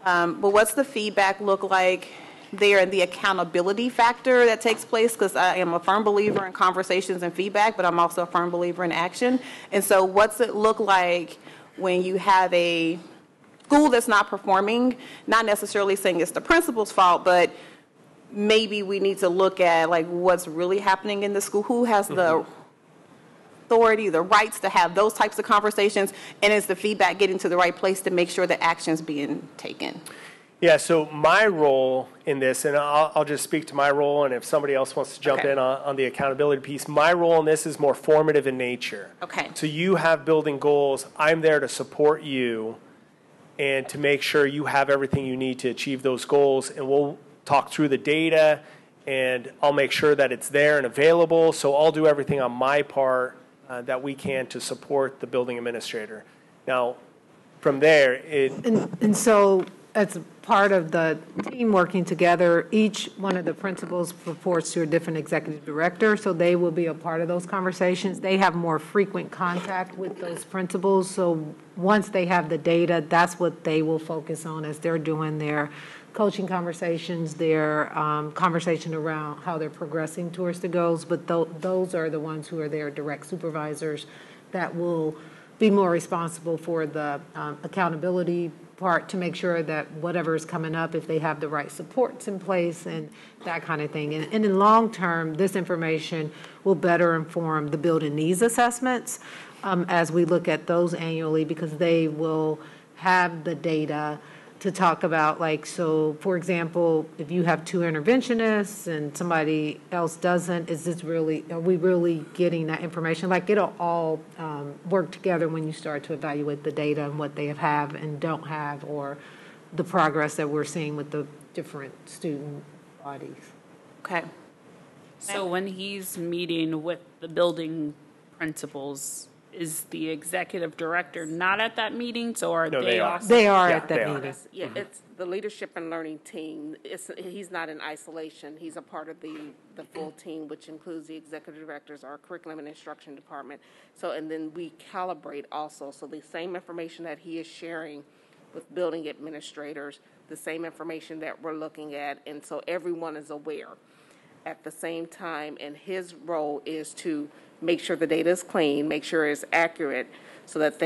but what's the feedback look like there and the accountability factor that takes place? Because I am a firm believer in conversations and feedback, but I'm also a firm believer in action. And so what's it look like when you have a school that's not performing, not necessarily saying it's the principal's fault, but maybe we need to look at like what's really happening in the school, who has the authority, the rights to have those types of conversations, and is the feedback getting to the right place to make sure that action's being taken? Yeah, so my role in this, and I'll just speak to my role, and if somebody else wants to jump in on the accountability piece, my role in this is more formative in nature. Okay. So you have building goals. I'm there to support you and to make sure you have everything you need to achieve those goals, and we'll talk through the data, and I'll make sure that it's there and available. So I'll do everything on my part that we can to support the building administrator. Now, from there, And so as part of the team working together, each one of the principals reports to a different executive director, so they will be a part of those conversations. They have more frequent contact with those principals, so once they have the data, that's what they will focus on as they're doing their coaching conversations, their conversation around how they're progressing towards the goals, but those are the ones who are their direct supervisors that will be more responsible for the accountability part to make sure that whatever is coming up, if they have the right supports in place and that kind of thing. And in the long term, this information will better inform the building needs assessments as we look at those annually, because they will have the data to talk about, like, so for example, if you have 2 interventionists and somebody else doesn't, are we really getting that information? Like, it'll all work together when you start to evaluate the data and what they have and don't have, or the progress that we're seeing with the different student bodies. Okay. So when he's meeting with the building principals, is the executive director not at that meeting? So are No, they they are. also? They are Yeah, at they that are. meeting. Yeah, it's the leadership and learning team. He's not in isolation. He's a part of the full team, which includes the executive directors, our curriculum and instruction department. So, and then we calibrate also. So the same information that he is sharing with building administrators, the same information that we're looking at, and so everyone is aware at the same time. And his role is to make sure the data is clean, make sure it's accurate, so that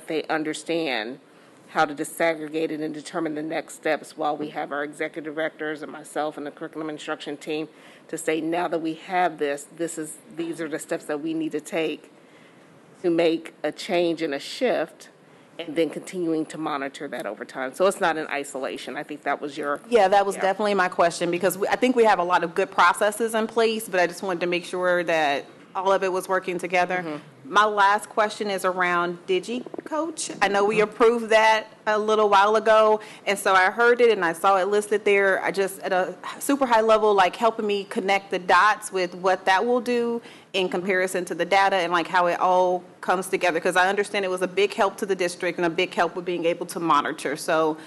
they understand how to disaggregate it and determine the next steps, while we have our executive directors and myself and the curriculum instruction team to say, now that we have these are the steps that we need to take to make a change and a shift, and then continuing to monitor that over time. So it's not in isolation. I think that was your... Yeah, that was definitely my question, because I think we have a lot of good processes in place, but I just wanted to make sure that all of it was working together. My last question is around DigiCoach. I know we approved that a little while ago, and so I heard it and I saw it listed there. I just, at a super high level, like helping me connect the dots with what that will do in comparison to the data and like how it all comes together. Because I understand it was a big help to the district and a big help with being able to monitor. So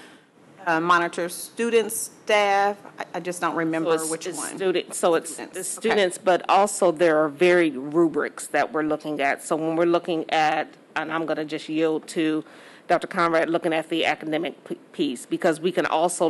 monitor students, staff. I just don't remember which one. So it's the students, but also there are varied rubrics that we're looking at. So when we're looking at, and I'm going to just yield to Dr. Conrad, looking at the academic piece, because we can also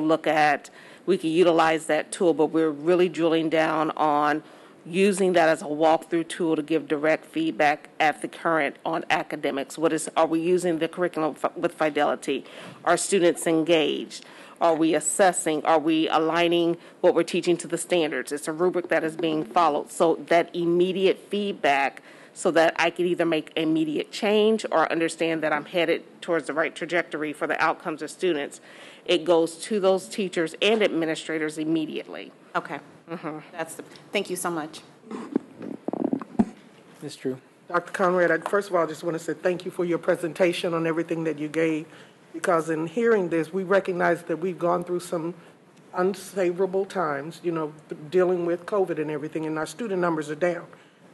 we can utilize that tool, but we're really drilling down on using that as a walkthrough tool to give direct feedback at the current on academics. Are we using the curriculum with fidelity? Are students engaged? Are we assessing? Are we aligning what we're teaching to the standards? It's a rubric that is being followed. So that immediate feedback, so that I can either make immediate change or understand that I'm headed towards the right trajectory for the outcomes of students, it goes to those teachers and administrators immediately. Okay. Thank you so much. Ms. Drew. Dr. Conrad, first of all, I just want to say thank you for your presentation on everything that you gave, because in hearing this, we recognize that we've gone through some unfavorable times, dealing with COVID and everything, and our student numbers are down.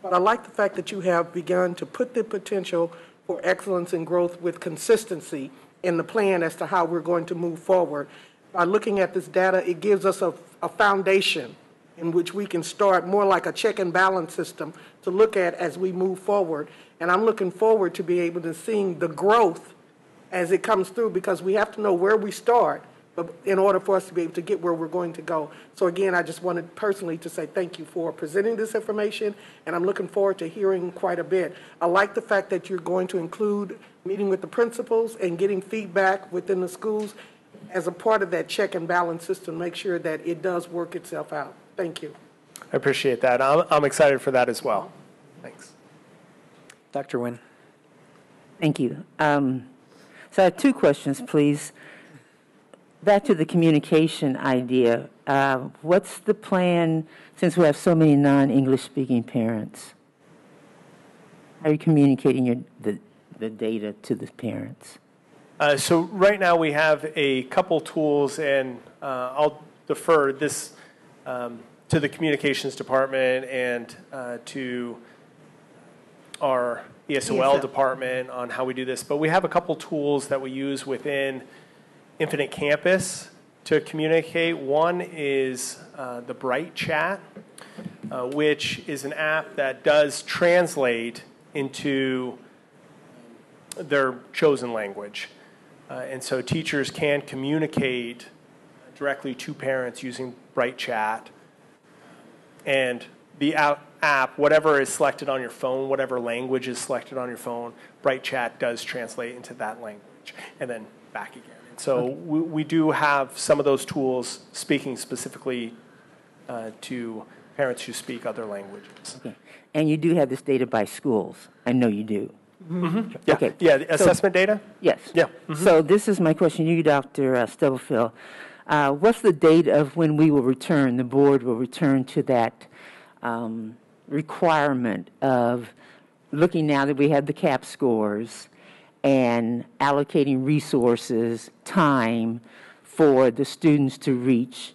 But I like the fact that you have begun to put the potential for excellence and growth with consistency in the plan as to how we're going to move forward. By looking at this data, it gives us a foundation in which we can start more like a check and balance system to look at as we move forward. And I'm looking forward to be able to seeing the growth as it comes through, because we have to know where we start in order for us to be able to get where we're going to go. So again, I just wanted personally to say thank you for presenting this information, and I'm looking forward to hearing quite a bit. I like the fact that you're going to include meeting with the principals and getting feedback within the schools as a part of that check and balance system, make sure that it does work itself out. Thank you. I appreciate that. I'm excited for that as well. Thanks. Dr. Nguyen. Thank you. So I have 2 questions, please. Back to the communication idea. What's the plan, since we have so many non-English speaking parents? How are you communicating the data to the parents? So right now we have a couple tools, and I'll defer this to the communications department and to our ESOL department on how we do this. But we have a couple tools that we use within Infinite Campus to communicate. One is the Bright Chat, which is an app that does translate into their chosen language. And so teachers can communicate directly to parents using Bright Chat. And the app, whatever is selected on your phone, whatever language is selected on your phone, Bright Chat does translate into that language. And then back again. And so we do have some of those tools speaking specifically to parents who speak other languages. Okay. And you do have this data by schools. I know you do. Mm-hmm. Yeah. Okay. Yeah. The assessment data? Yes. Yeah. Mm-hmm. So this is my question to you, Dr. Stubblefield. What's the date of when we will return, the board will return to that requirement of looking now that we have the CAP scores and allocating resources, time for the students to reach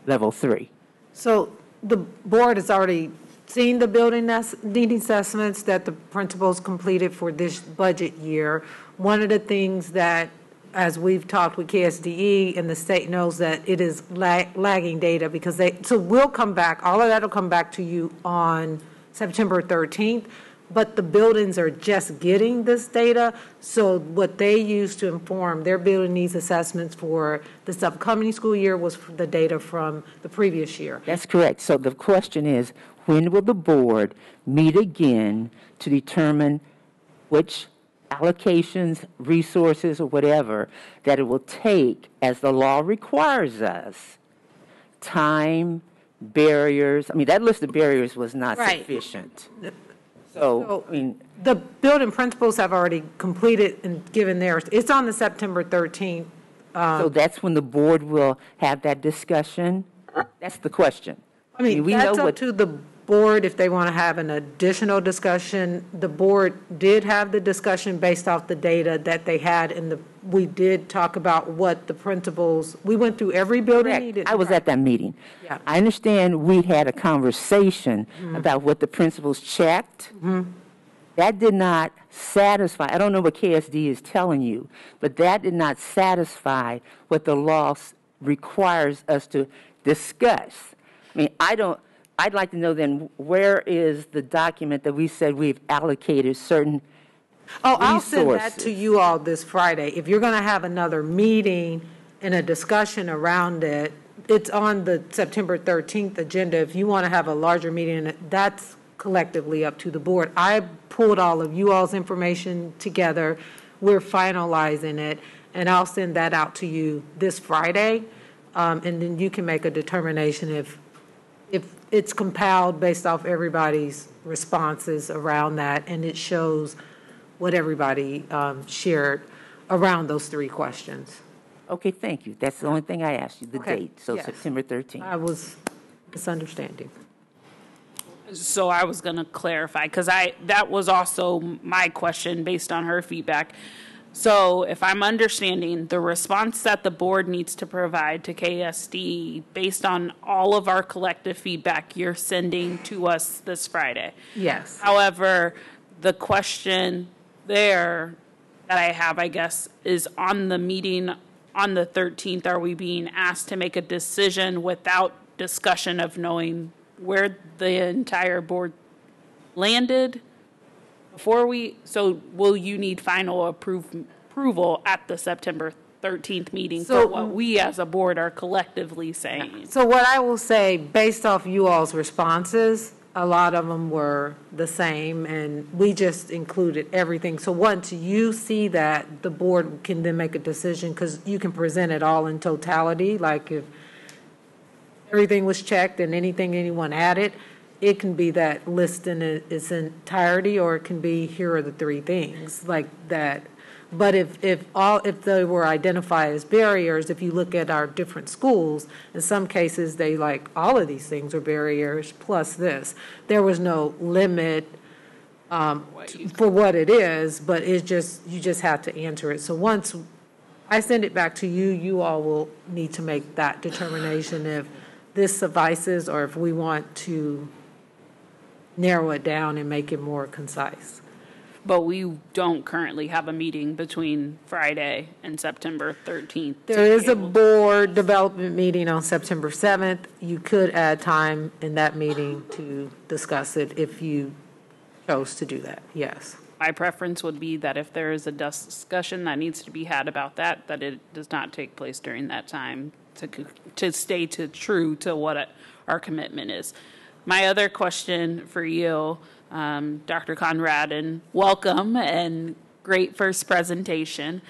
level 3? So the board has already seen the building need assessments that the principals completed for this budget year. One of the things that, as we've talked with KSDE, and the state knows that it is lagging data because so we'll come back, all of that will come back to you on September 13th, but the buildings are just getting this data. So what they use to inform their building needs assessments for this upcoming school year was the data from the previous year. That's correct. So the question is, when will the board meet again to determine which allocations, resources, or whatever that it will take, as the law requires us, time, barriers? I mean, that list of barriers was not sufficient. So, I mean, the building principals have already completed and given theirs. It's on the September 13th. So that's when the board will have that discussion? That's the question. I mean, we that's know up to the board if they want to have an additional discussion. The board did have the discussion based off the data that they had we did talk about what the principals, we went through every building needed. I was at that meeting. Yeah. I understand we had a conversation about what the principals checked. That did not satisfy, I don't know what KSD is telling you, but that did not satisfy what the law requires us to discuss. I mean, I'd like to know then, where is the document that we said we've allocated certain I'll send that to you all this Friday. If you're going to have another meeting and a discussion around it, it's on the September 13th agenda. If you want to have a larger meeting, that's collectively up to the board. I pulled all of you all's information together. We're finalizing it, and I'll send that out to you this Friday, and then you can make a determination if it's compiled based off everybody's responses around that, and it shows what everybody shared around those 3 questions. Okay, thank you. That's the only thing I asked you, the date. So yes. September 13th. I was misunderstanding. So I was going to clarify, because that was also my question based on her feedback. So if I'm understanding, the response that the board needs to provide to KSD based on all of our collective feedback you're sending to us this Friday. Yes. However, the question there that I have, I guess, is on the meeting on the 13th, are we being asked to make a decision without discussion of knowing where the entire board landed so will you need final approval at the September 13th meeting for what we as a board are collectively saying? So what I will say, based off you all's responses, a lot of them were the same, and we just included everything. So once you see that, the board can then make a decision, because you can present it all in totality, like if everything was checked and anything anyone added, it can be that list in its entirety, or it can be, here are the 3 things, like that. But if they were identified as barriers, if you look at our different schools, in some cases they like all of these things are barriers plus this. There was no limit for what it is, but it's just, you just have to answer it. So once I send it back to you, you all will need to make that determination if this suffices or if we want to narrow it down and make it more concise. But we don't currently have a meeting between Friday and September 13th. There is a board development meeting on September 7th. You could add time in that meeting to discuss it if you chose to do that, yes. My preference would be that if there is a discussion that needs to be had about that it does not take place during that time to stay true to what our commitment is. My other question for you, Dr. Conrad, and welcome, and great first presentation,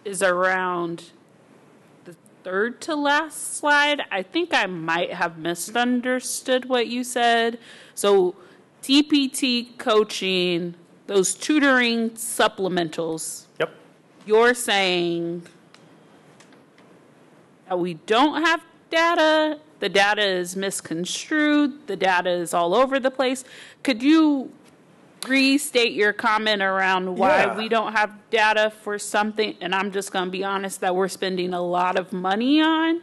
is around the third to last slide. I think I might have misunderstood what you said. So TPT coaching, those tutoring supplementals. Yep. You're saying that we don't have data, the data is misconstrued, the data is all over the place. Could you restate your comment around why we don't have data for something, and I'm just going to be honest, that we're spending a lot of money on,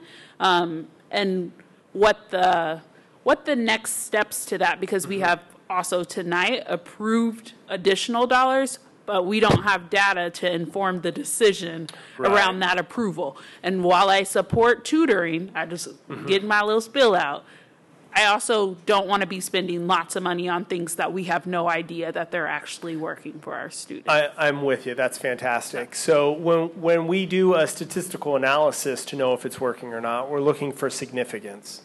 and what the next steps to that, because we have also tonight approved additional dollars, but we don't have data to inform the decision around that approval. And while I support tutoring, I just get my little spill out, I also don't want to be spending lots of money on things that we have no idea that they're actually working for our students. I'm with you. That's fantastic. So when we do a statistical analysis to know if it's working or not, we're looking for significance.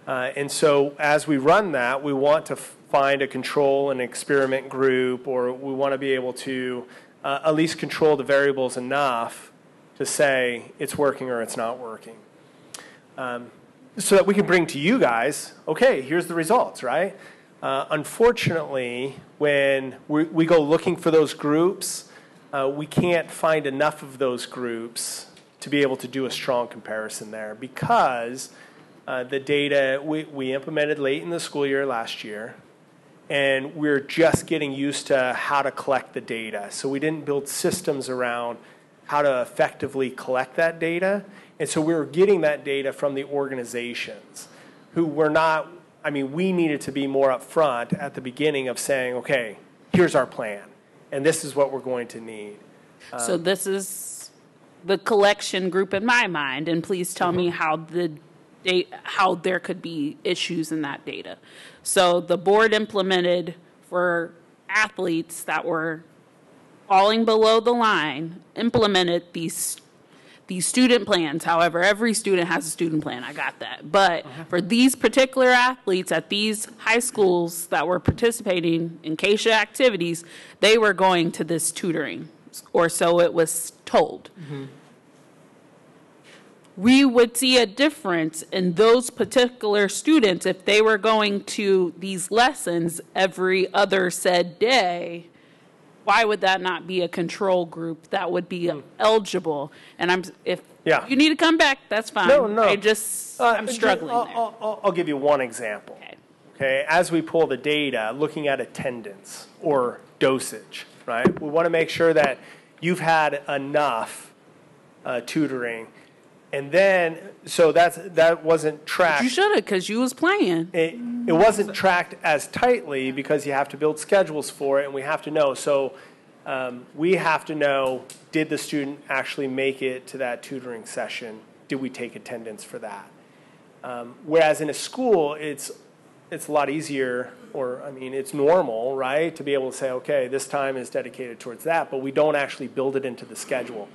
And so as we run that, we want to find a control and experiment group, or we want to be able to at least control the variables enough to say it's working or it's not working. So that we can bring to you guys, okay, here's the results, right? Unfortunately, when we go looking for those groups, we can't find enough of those groups to be able to do a strong comparison there, because the data we implemented late in the school year last year, and we're just getting used to how to collect the data. So we didn't build systems around how to effectively collect that data. And so we were getting that data from the organizations who were not, I mean, we needed to be more upfront at the beginning of saying, okay, here's our plan, and this is what we're going to need. So this is the collection group in my mind, and please tell me how how there could be issues in that data. So the board implemented for athletes that were falling below the line, implemented these student plans. However, every student has a student plan. I got that. But for these particular athletes at these high schools that were participating in CASHA activities, they were going to this tutoring, or so it was told. We would see a difference in those particular students if they were going to these lessons every other said day. Why would that not be a control group that would be eligible? And if you need to come back, that's fine. No. I'm struggling there. I'll give you one example. Okay, as we pull the data, looking at attendance or dosage, right? We want to make sure that you've had enough tutoring. And then, so that wasn't tracked. But you should have, because you was playing. It wasn't tracked as tightly because you have to build schedules for it, and we have to know. So we have to know, did the student actually make it to that tutoring session? Did we take attendance for that? Whereas in a school, it's a lot easier, or I mean, it's normal, right, to be able to say, okay, this time is dedicated towards that, but we don't actually build it into the schedule.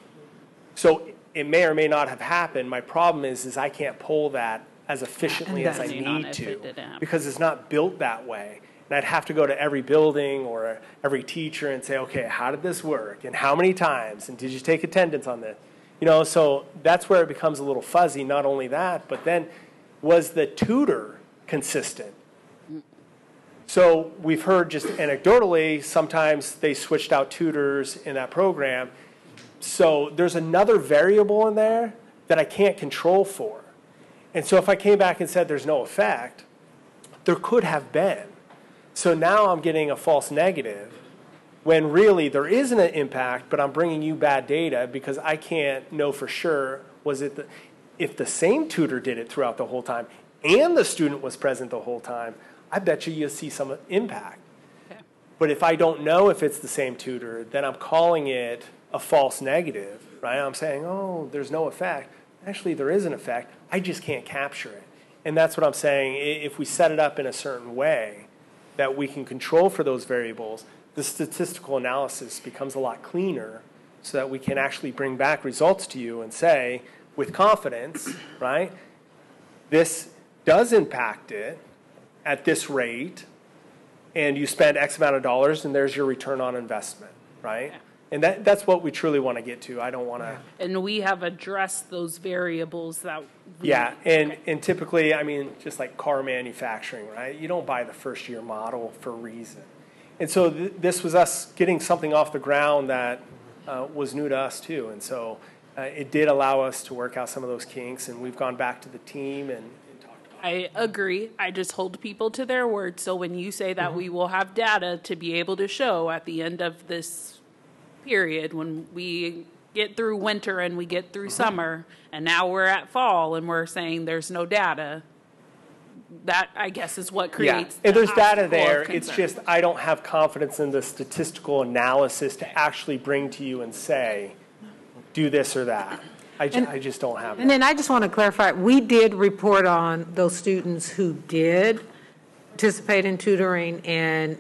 So it may or may not have happened. My problem is I can't pull that as efficiently as I need to, because it's not built that way. And I'd have to go to every building or every teacher and say, okay, how did this work? And how many times? And did you take attendance on this? You know, so that's where it becomes a little fuzzy. Not only that, but then was the tutor consistent? So we've heard just anecdotally, sometimes they switched out tutors in that program. So there's another variable in there that I can't control for. And so if I came back and said there's no effect, there could have been. So now I'm getting a false negative when really there isn't an impact, but I'm bringing you bad data because I can't know for sure, was it if the same tutor did it throughout the whole time and the student was present the whole time, I bet you'll see some impact. Okay. But if I don't know if it's the same tutor, then I'm calling it a false negative, right? I'm saying, oh, there's no effect. Actually, there is an effect. I just can't capture it. And that's what I'm saying. If we set it up in a certain way that we can control for those variables, the statistical analysis becomes a lot cleaner so that we can actually bring back results to you and say, with confidence, right, this does impact it at this rate, and you spend X amount of dollars, and there's your return on investment. right? And that's what we truly want to get to. I don't want to. And we have addressed those variables that. Yeah, and typically, I mean, just like car manufacturing, right? You don't buy the first year model for a reason. And so this was us getting something off the ground that was new to us too. And so it did allow us to work out some of those kinks, and we've gone back to the team and talked about it. I agree. I just hold people to their word. So when you say that we will have data to be able to show at the end of this period, when we get through winter and we get through summer, and now we're at fall and we're saying there's no data, that I guess is what creates. And there's data obstacle there. of It's concern. just I don't have confidence in the statistical analysis to actually bring to you and say, do this or that. I just don't have And it. then I just want to clarify, we did report on those students who did participate in tutoring, and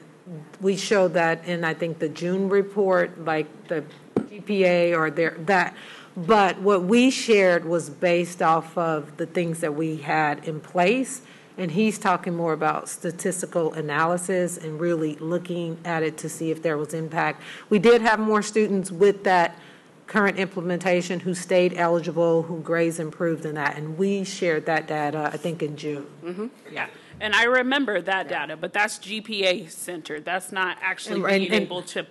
we showed that in, I think, the June report, like the GPA or that. But what we shared was based off of the things that we had in place. And he's talking more about statistical analysis and really looking at it to see if there was impact. We did have more students with that current implementation who stayed eligible, who grades improved in that. And we shared that data, I think, in June. Yeah. And I remember that data, but that's GPA centered. That's not actually being able to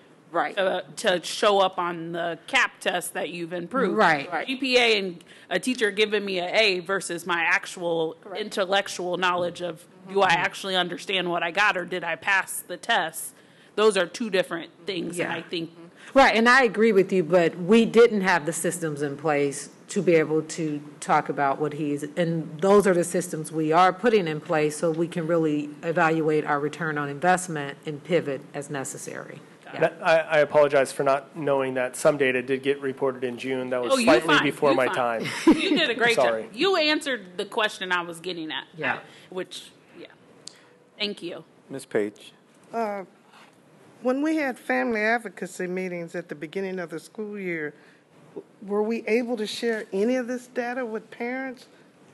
to show up on the CAP test that you've improved. Right. GPA and a teacher giving me an A versus my actual intellectual knowledge of do I actually understand what I got or did I pass the test? Those are two different things, and I think. Right, and I agree with you, but we didn't have the systems in place to be able to talk about what and those are the systems we are putting in place so we can really evaluate our return on investment and pivot as necessary. I apologize for not knowing that some data did get reported in June. That was slightly before my time. You did a great Sorry. job. You answered the question I was getting at. Yeah. Thank you. Ms. Page. When we had family advocacy meetings at the beginning of the school year, were we able to share any of this data with parents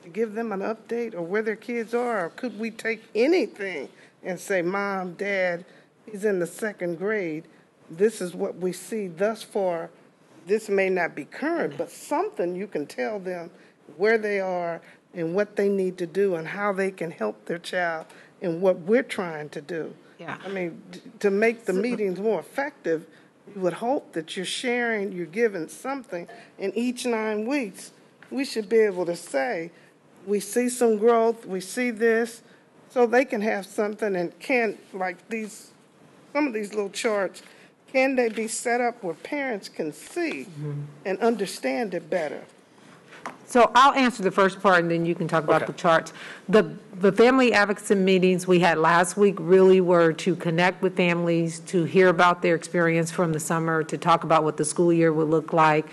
to give them an update or where their kids are? Or could we take anything and say, Mom, Dad, he's in the second grade. This is what we see thus far. This may not be current, but something you can tell them where they are and what they need to do and how they can help their child and what we're trying to do. Yeah. I mean, to make the meetings more effective, you would hope that you're sharing, you're giving something. In each 9 weeks, we should be able to say, we see some growth, we see this, so they can have something and can, like some of these little charts, can they be set up where parents can see and understand it better? So I'll answer the first part, and then you can talk about the charts. The family advocacy meetings we had last week really were to connect with families, to hear about their experience from the summer, to talk about what the school year would look like,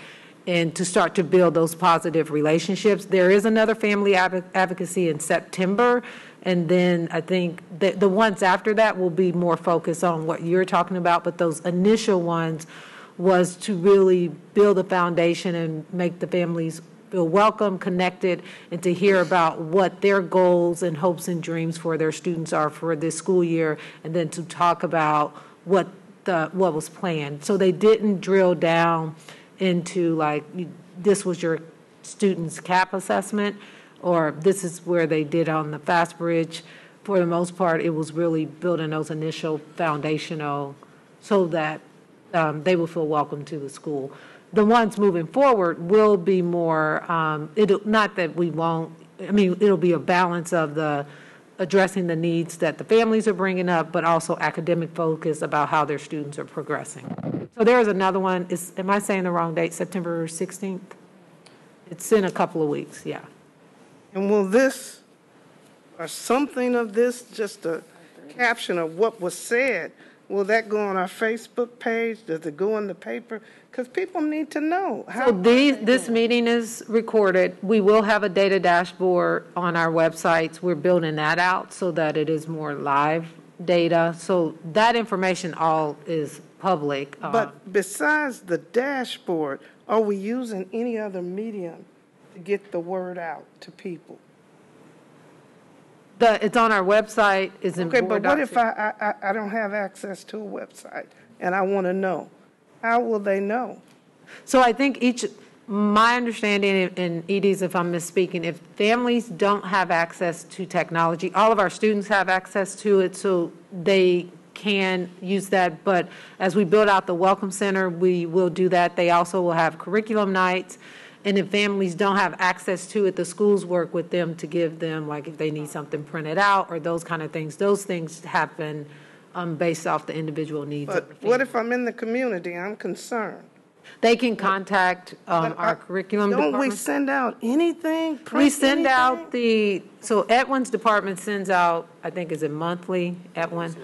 and to start to build those positive relationships. There is another family advocacy in September, and then I think the ones after that will be more focused on what you're talking about, but those initial ones was to really build a foundation and make the families feel welcome, connected, and to hear about what their goals and hopes and dreams for their students are for this school year, and then to talk about what was planned. So they didn't drill down into like, this was your student's CAP assessment, or this is where they did on the Fast Bridge. For the most part, it was really building those initial foundational so that they will feel welcome to the school. The ones moving forward will be more, not that we won't, I mean, it'll be a balance of addressing the needs that the families are bringing up, but also academic focus about how their students are progressing. So there is another one, am I saying the wrong date, September 16th? It's in a couple of weeks, yeah. And will this, or something of this, just a caption of what was said, will that go on our Facebook page? Does it go in the paper? Because people need to know. So this meeting is recorded. We will have a data dashboard on our websites. We're building that out so that it is more live data. So that information all is public. But besides the dashboard, are we using any other medium to get the word out to people? It's on our website. It's in Okay, but what if board.ca. I don't have access to a website and I want to know? How will they know? So I think my understanding, and Edie's if I'm misspeaking, if families don't have access to technology, all of our students have access to it, so they can use that. But as we build out the Welcome Center, we will do that. They also will have curriculum nights. And if families don't have access to it, the schools work with them to give them, like if they need something printed out or those kind of things. Those things happen based off the individual needs. But what if I'm in the community? I'm concerned. They can contact our curriculum Don't department. we send out anything? We print send out anything? so Edwin's department sends out, I think, is it monthly, Edwin?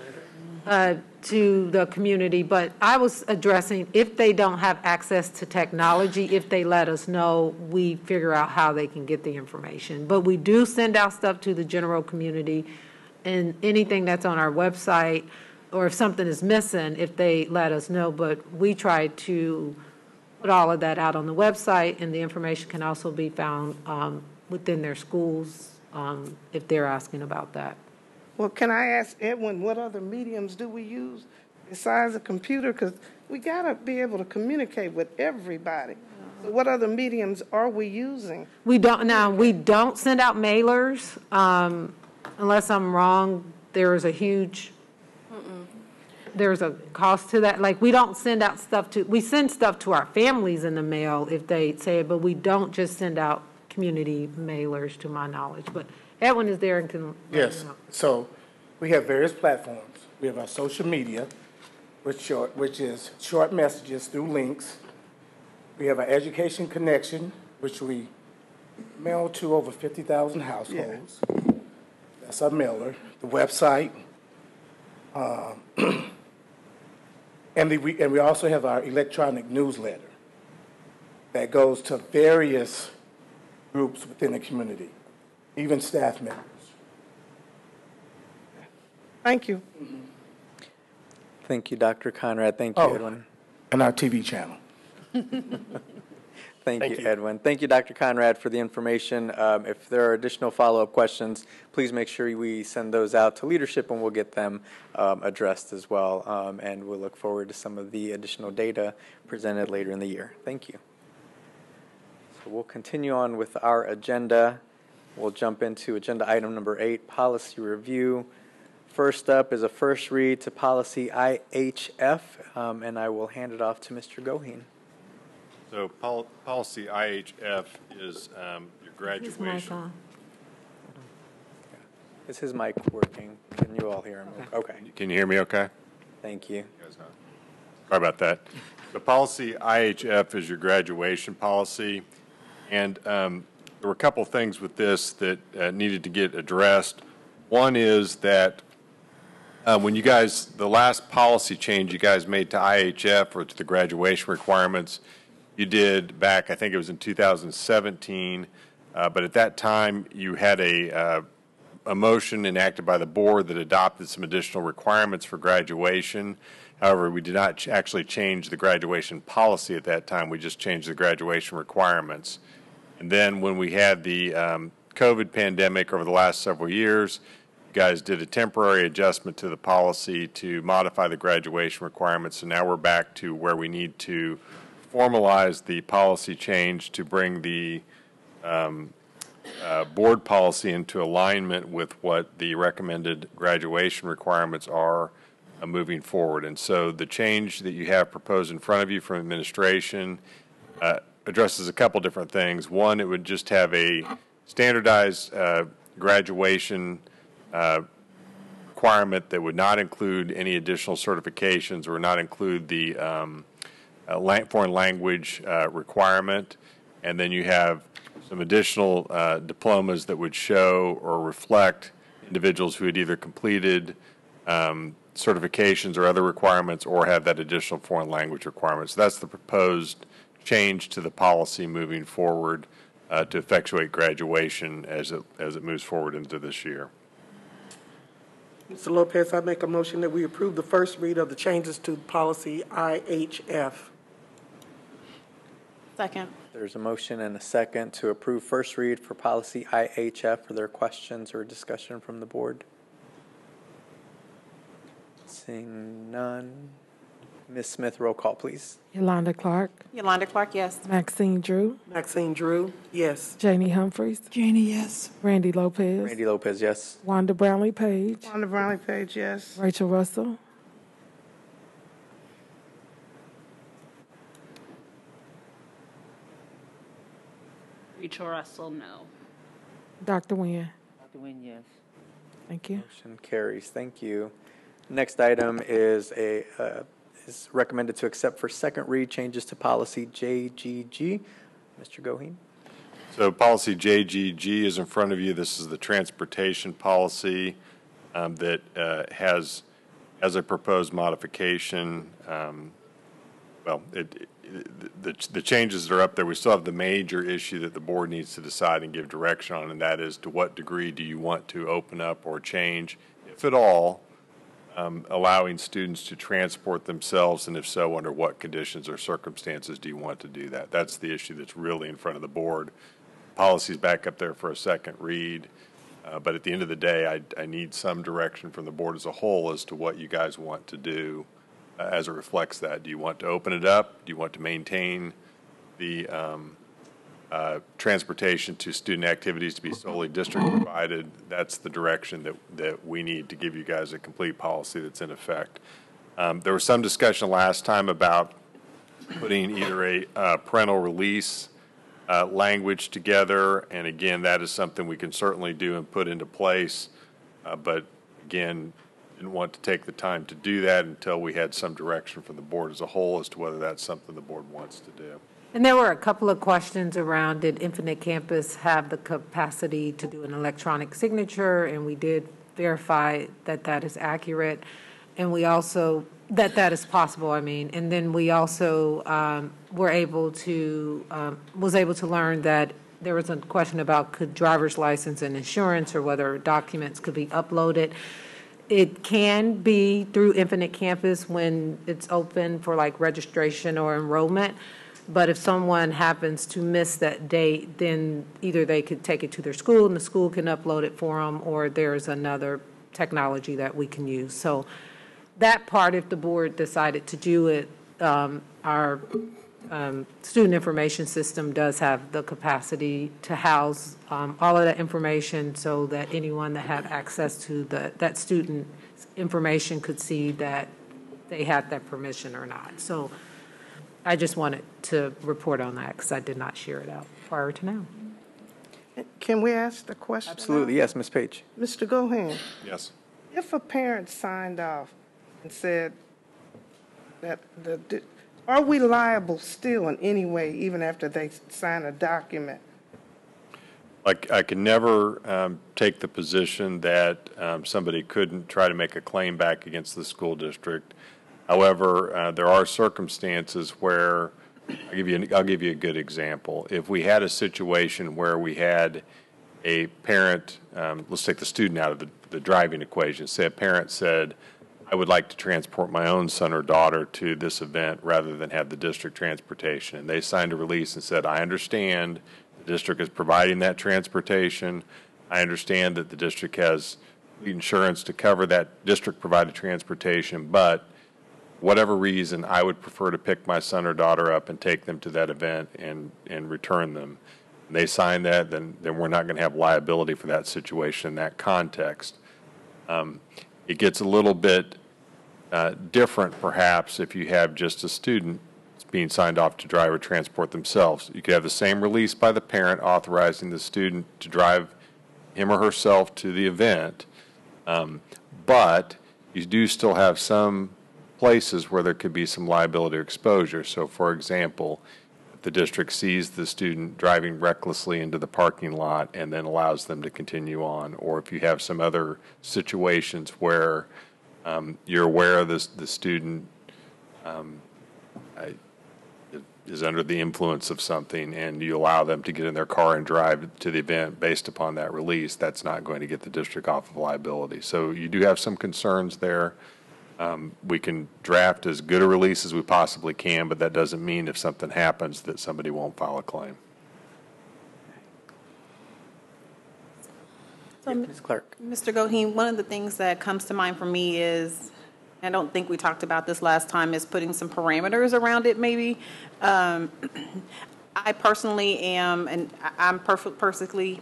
To the community, but I was addressing if they don't have access to technology, if they let us know, we figure out how they can get the information. But we do send out stuff to the general community, and anything that's on our website, or if something is missing, if they let us know. But we try to put all of that out on the website, and the information can also be found within their schools if they're asking about that. Well, can I ask Edwin, what other mediums do we use besides a computer? Because we got to be able to communicate with everybody. So what other mediums are we using? We don't send out mailers unless I'm wrong. There's a cost to that. Like, we don't send out stuff we send stuff to our families in the mail if they say it, but we don't just send out community mailers, to my knowledge. But Edwin is there and can. Yes. So we have various platforms. We have our social media, which is short messages through links. We have our Education Connection, which we mail to over 50,000 households. Yeah. That's our mailer. The website. And we also have our electronic newsletter that goes to various groups within the community, even staff members. Thank you. Thank you, Dr. Conrad. Thank you, Edwin. And our TV channel. Thank you, Edwin. Thank you, Dr. Conrad, for the information. If there are additional follow-up questions, please make sure we send those out to leadership, and we'll get them addressed as well. And we'll look forward to some of the additional data presented later in the year. Thank you. So we'll continue on with our agenda. We'll jump into agenda item number 8, policy review. First up is a first read to policy IHF, and I will hand it off to Mr. Goheen. So policy IHF is your graduation. Is his mic working? Can you all hear him? Okay. Can you hear me okay? Thank you. Sorry about that. The policy IHF is your graduation policy, and there were a couple things with this that needed to get addressed. One is that when you guys, the last policy change you guys made to IHF or to the graduation requirements, you did back, I think it was in 2017, but at that time you had a motion enacted by the board that adopted some additional requirements for graduation. However, we did not actually change the graduation policy at that time. We just changed the graduation requirements. And then when we had the COVID pandemic over the last several years, you guys did a temporary adjustment to the policy to modify the graduation requirements. So now we're back to where we need to formalize the policy change to bring the board policy into alignment with what the recommended graduation requirements are moving forward. And so the change that you have proposed in front of you from administration addresses a couple different things. One, it would just have a standardized graduation requirement that would not include any additional certifications or not include the foreign language requirement. And then you have some additional diplomas that would show or reflect individuals who had either completed certifications or other requirements or have that additional foreign language requirement. So that's the proposed change to the policy moving forward to effectuate graduation as it moves forward into this year. Mr. Lopez, I make a motion that we approve the first read of the changes to policy IHF. Second. There's a motion and a second to approve first read for policy IHF. Are there questions or discussion from the board? Seeing none. Ms. Smith, roll call, please. Yolanda Clark, Yolanda Clark, yes. Maxine Drew, Maxine Drew, yes. Janie Humphries, Janie, yes. Randy Lopez, Randy Lopez, yes. Wanda Brownlee Page, Wanda Brownlee Page, yes. Rachel Russell, Rachel Russell, no. Dr. Nguyen. Dr. Nguyen, yes. Thank you. Motion carries. Thank you. Next item is is recommended to accept for second read changes to policy JGG. Mr. Goheen. So policy JGG is in front of you. This is the transportation policy that has a proposed modification. The changes that are up there, we still have the major issue that the board needs to decide and give direction on, and that is to what degree do you want to open up or change, if at all, allowing students to transport themselves, and if so, under what conditions or circumstances do you want to do that? That's the issue that's really in front of the board. Policy's back up there for a second read, but at the end of the day, I need some direction from the board as a whole as to what you guys want to do as it reflects that. Do you want to open it up? Do you want to maintain the transportation to student activities to be solely district provided? That's the direction that we need to give you guys a complete policy that's in effect. There was some discussion last time about putting either a parental release language together, and again, that is something we can certainly do and put into place, but again, didn't want to take the time to do that until we had some direction from the board as a whole as to whether that's something the board wants to do. And there were a couple of questions around, did Infinite Campus have the capacity to do an electronic signature? And we did verify that that is accurate. And we also, that is possible, I mean. And then we also was able to learn that there was a question about could driver's license and insurance or whether documents could be uploaded. It can be through Infinite Campus when it's open for like registration or enrollment. But if someone happens to miss that date, then either they could take it to their school and the school can upload it for them, or there's another technology that we can use. So that part, if the board decided to do it, our student information system does have the capacity to house all of that information so that anyone that had access to that student information could see that they had that permission or not. So I just wanted to report on that because I did not share it out prior to now. Can we ask the question? Absolutely, yes, Ms. Page. Mr. Goheen, Yes. if a parent signed off and said that are we liable still in any way, even after they sign a document? Like, I can never take the position that somebody couldn't try to make a claim back against the school district. However, there are circumstances where, I'll give you a good example. If we had a situation where we had a parent, let's take the student out of the driving equation. Say a parent said, I would like to transport my own son or daughter to this event rather than have the district transportation. And they signed a release and said, I understand the district is providing that transportation. I understand that the district has insurance to cover that district-provided transportation, but whatever reason, I would prefer to pick my son or daughter up and take them to that event and return them. And they sign that, then we're not going to have liability for that situation in that context. It gets a little bit different, perhaps, if you have just a student being signed off to drive or transport themselves. You could have the same release by the parent authorizing the student to drive him or herself to the event, but you do still have some places where there could be some liability or exposure. So, for example, if the district sees the student driving recklessly into the parking lot and then allows them to continue on, or if you have some other situations where you're aware of the student is under the influence of something and you allow them to get in their car and drive to the event based upon that release, that's not going to get the district off of liability. So you do have some concerns there. We can draft as good a release as we possibly can, but that doesn't mean if something happens that somebody won't file a claim. Ms. Clark. Mr. Goheen, one of the things that comes to mind for me is I don't think we talked about this last time, is putting some parameters around it maybe. I personally am, and I'm personally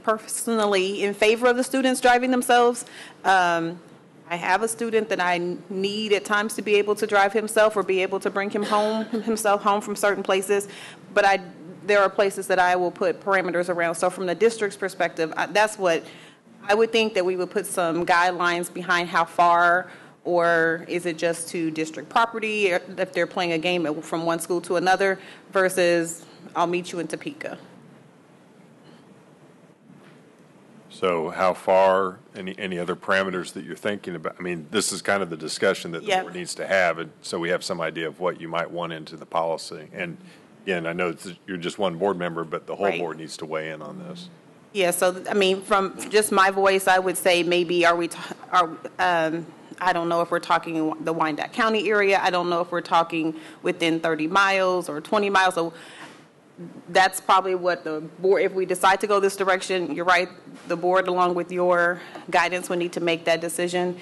in favor of the students driving themselves. I have a student that I need at times to be able to drive himself or be able to bring himself home from certain places, but there are places that I will put parameters around. So from the district's perspective, that's what I would think, that we would put some guidelines behind how far, or is it just to district property if they're playing a game from one school to another versus I'll meet you in Topeka. So how far, any other parameters that you're thinking about? I mean, this is kind of the discussion that the board needs to have, and so we have some idea of what you might want into the policy. And again, I know you're just one board member, but the whole board needs to weigh in on this. Yeah, so, I mean, from just my voice, I would say maybe I don't know if we're talking the Wyandotte County area. I don't know if we're talking within 30 miles or 20 miles. So that's probably what the board, if we decide to go this direction, you're right, the board, along with your guidance, will need to make that decision.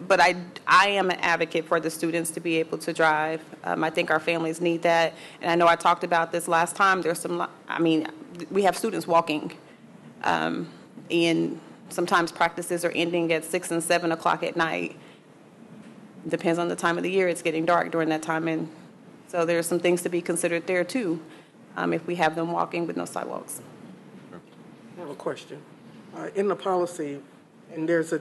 But I am an advocate for the students to be able to drive. I think our families need that. And I know I talked about this last time. There's some, I mean, we have students walking. And sometimes practices are ending at 6 and 7 o'clock at night. Depends on the time of the year. It's getting dark during that time. And so there's some things to be considered there, too, if we have them walking with no sidewalks. I have a question. In the policy, and there's a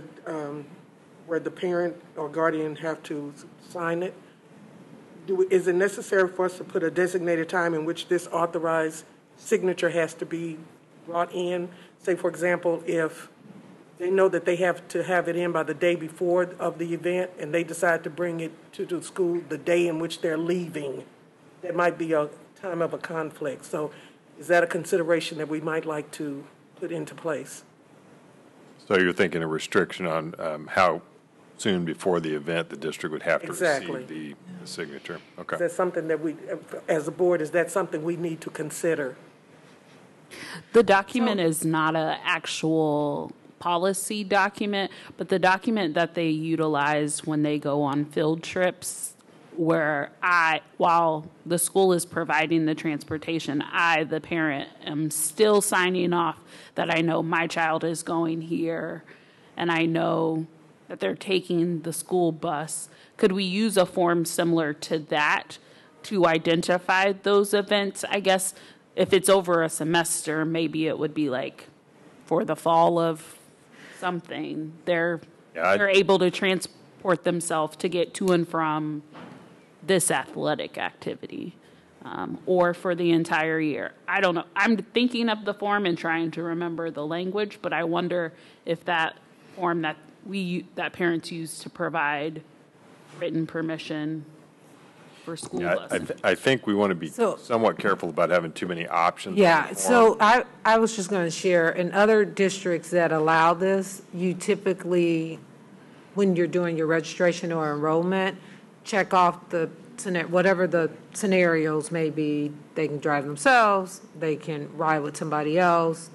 where the parent or guardian have to sign it, is it necessary for us to put a designated time in which this authorized signature has to be brought in? Say, for example, if they know that they have to have it in by the day before of the event and they decide to bring it to the school the day in which they're leaving, there might be a time of a conflict. So is that a consideration that we might like to put into place? So you're thinking a restriction on how soon before the event the district would have to receive the signature? Okay. Is that something that we, as a board, is that something we need to consider? The document is not an actual policy document, but the document that they utilize when they go on field trips, where while the school is providing the transportation, the parent, am still signing off that I know my child is going here and I know that they're taking the school bus. Could we use a form similar to that to identify those events? I guess if it's over a semester, maybe it would be like for the fall of something. They're able to transport themselves to get to and from this athletic activity, or for the entire year. I don't know. I'm thinking of the form and trying to remember the language, but I wonder if that form that parents use to provide written permission for school buses. I think we want to be somewhat careful about having too many options. Yeah, so I was just going to share, in other districts that allow this, you typically, when you're doing your registration or enrollment, check off whatever the scenarios may be. They can drive themselves, they can ride with somebody else,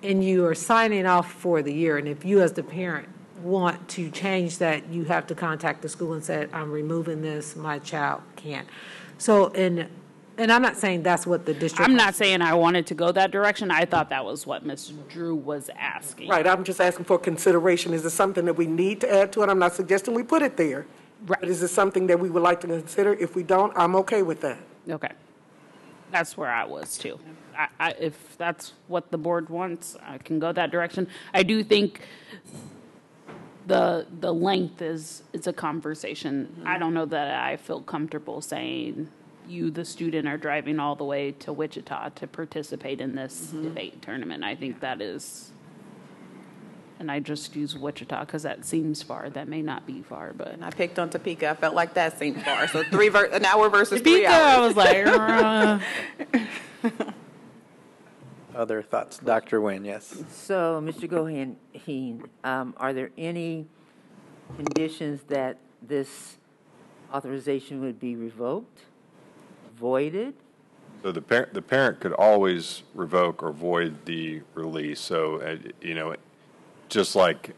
and you are signing off for the year. And if you as the parent want to change that, you have to contact the school and say, I'm removing this, my child can't. So, and I'm not saying that's what the district. I'm not saying I wanted to go that direction. I thought that was what Ms. Drew was asking. Right, I'm just asking for consideration. Is it something that we need to add to it? I'm not suggesting we put it there. Right. But is it something that we would like to consider? If we don't, I'm okay with that. Okay. That's where I was too. If that's what the board wants, I can go that direction. I do think the length is a conversation. I don't know that I feel comfortable saying you, the student, are driving all the way to Wichita to participate in this debate tournament. I think that is, and I just use Wichita because that seems far. That may not be far, but. And I picked on Topeka. I felt like that seemed far. So an hour versus Topeka, 3 hours. I was like, Other thoughts? Dr. Nguyen, yes. So, Mr. Goheen, are there any conditions that this authorization would be revoked, voided? So the parent could always revoke or void the release. So, just like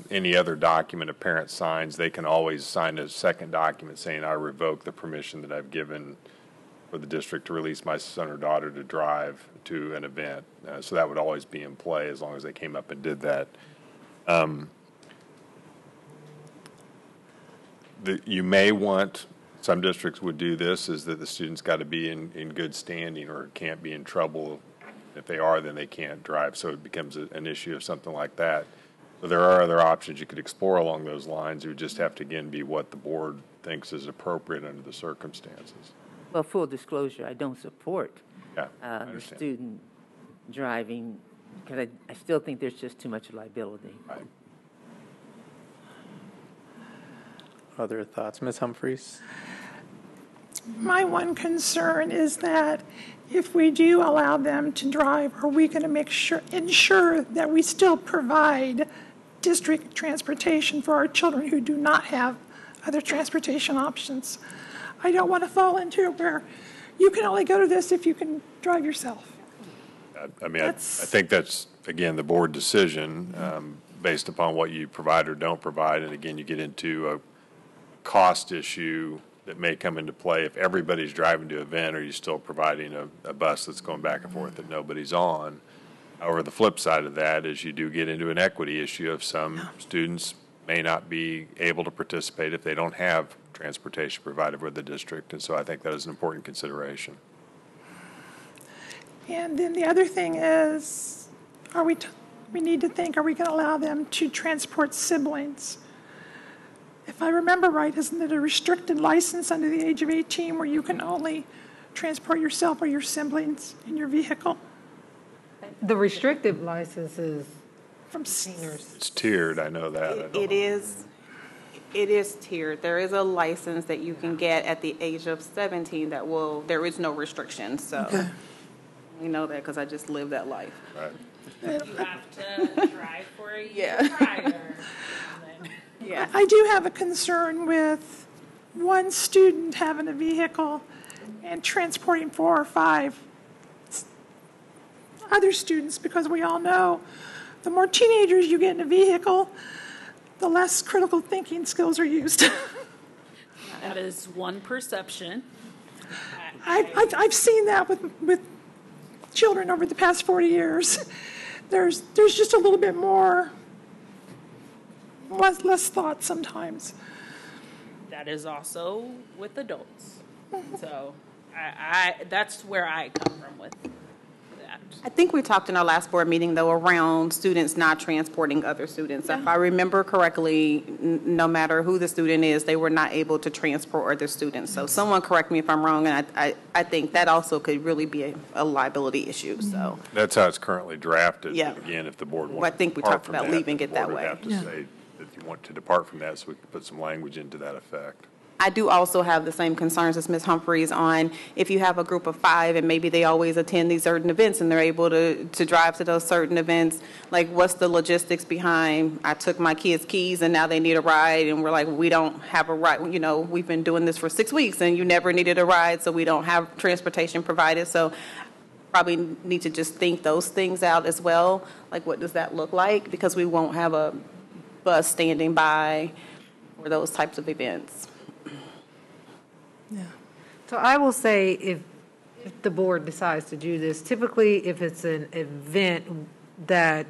any other document a parent signs, they can always sign a second document saying, I revoke the permission that I've given for the district to release my son or daughter to drive to an event. So that would always be in play as long as they came up and did that. You may want, some districts would do this, is that the student's got to be in good standing or can't be in trouble. If they are, then they can't drive. So it becomes an issue of something like that. So there are other options you could explore along those lines. It would just have to, again, be what the board thinks is appropriate under the circumstances. Well, full disclosure, I don't support Yeah, I the understand. student driving, because I still think there's just too much liability. Right. Other thoughts, Ms. Humphries? My one concern is that if we do allow them to drive, are we going to ensure that we still provide district transportation for our children who do not have other transportation options? I don't want to fall into it where you can only go to this if you can drive yourself. I think that's, again, the board decision based upon what you provide or don't provide. And again, you get into a cost issue that may come into play. If everybody's driving to an event, are you still providing a bus that's going back and forth that nobody's on? However, the flip side of that is you do get into an equity issue of some students may not be able to participate if they don't have transportation provided by the district. And so I think that is an important consideration. And then the other thing is, we need to think, are we going to allow them to transport siblings? If I remember right, isn't it a restricted license under the age of 18 where you can only transport yourself or your siblings in your vehicle? The restrictive license is From seniors. It's tiered, I know that. It is tiered. There is a license that you can get at the age of 17 there is no restriction. So we know that because I just lived that life. Right. You have to drive for a year prior. Yeah. I do have a concern with one student having a vehicle and transporting 4 or 5 other students, because we all know the more teenagers you get in a vehicle, the less critical thinking skills are used. That is one perception. I've seen that with children over the past 40 years. There's just a little bit less thought sometimes. That is also with adults. So that's where I come from with that. I think we talked in our last board meeting, though, around students not transporting other students. If I remember correctly, no matter who the student is, they were not able to transport other students. So someone correct me if I'm wrong, and I think that also could really be a liability issue. So That's how it's currently drafted. Yeah. Again, if the board Well, wants I think we to depart talked from about that, leaving the it that board would way. have to say that you want to depart from that, so we can put some language into that effect. I do also have the same concerns as Ms. Humphries on if you have a group of 5 and maybe they always attend these certain events and they're able to drive to those certain events, like what's the logistics behind, I took my kids' keys and now they need a ride and we're like, we don't have a ride, we've been doing this for 6 weeks and you never needed a ride, so we don't have transportation provided. So probably need to just think those things out as well. Like what does that look like? Because we won't have a bus standing by for those types of events. Yeah. So I will say if the board decides to do this, typically if it's an event that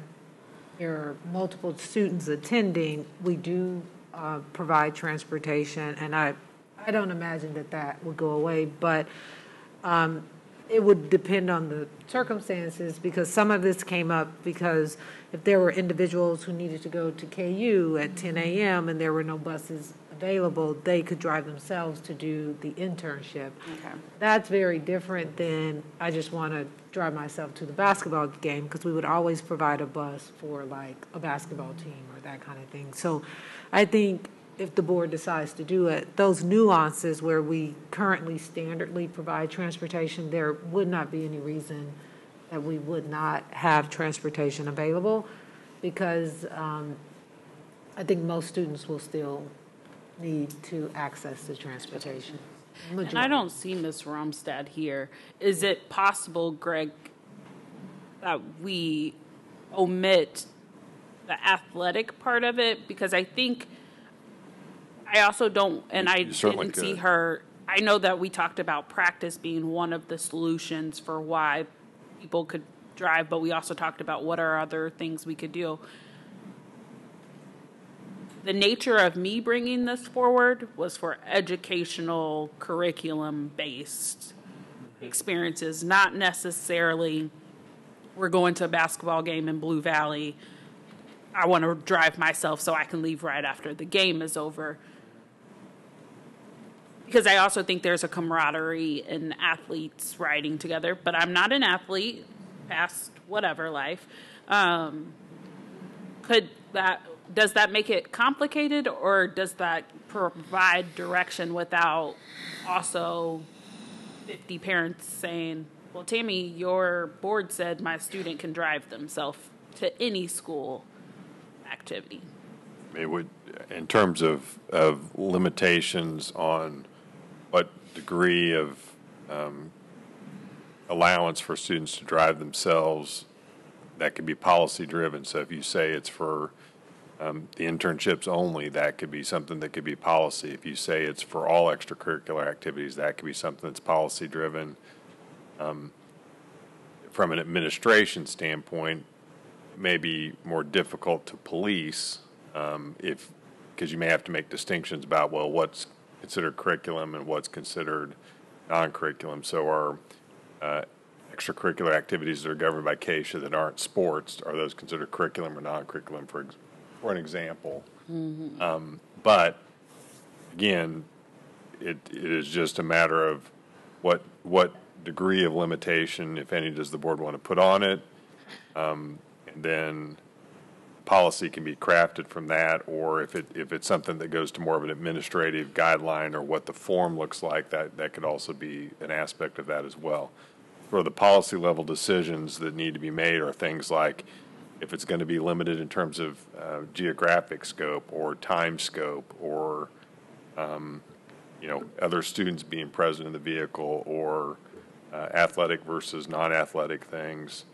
there are multiple students attending, we do provide transportation, and I don't imagine that would go away, but it would depend on the circumstances, because some of this came up because if there were individuals who needed to go to KU at 10 a.m. and there were no buses available, they could drive themselves to do the internship. Okay. That's very different than I just want to drive myself to the basketball game, because we would always provide a bus for like a basketball team or that kind of thing. So I think if the board decides to do it, those nuances where we currently standardly provide transportation, there would not be any reason that we would not have transportation available, because I think most students will still need to access the transportation. And I don't see Ms. Romstad here. Is it possible, Greg, that we omit the athletic part of it, because I think I also don't, and I You certainly didn't see could. her. I know that we talked about practice being one of the solutions for why people could drive, but we also talked about what are other things we could do. The nature of me bringing this forward was for educational, curriculum-based experiences, not necessarily we're going to a basketball game in Blue Valley. I want to drive myself so I can leave right after the game is over. Because I also think there's a camaraderie in athletes riding together, but I'm not an athlete past whatever life. Does that make it complicated, or does that provide direction without also 50 parents saying, well, Tammy, your board said my student can drive themselves to any school activity? I mean, in terms of limitations on what degree of allowance for students to drive themselves, that could be policy driven. So if you say it's for the internships only, that could be something that could be policy. If you say it's for all extracurricular activities, that could be something that's policy driven. From an administration standpoint, it may be more difficult to police because you may have to make distinctions about, well, what's considered curriculum and what's considered non-curriculum. So our extracurricular activities that are governed by CASHA that aren't sports, are those considered curriculum or non-curriculum, for an example? But again, it is just a matter of what degree of limitation, if any, does the board want to put on it, and then policy can be crafted from that, or if it's something that goes to more of an administrative guideline or what the form looks like, that could also be an aspect of that as well. For the policy level decisions that need to be made are things like if it's going to be limited in terms of geographic scope or time scope, or other students being present in the vehicle, or athletic versus non-athletic things.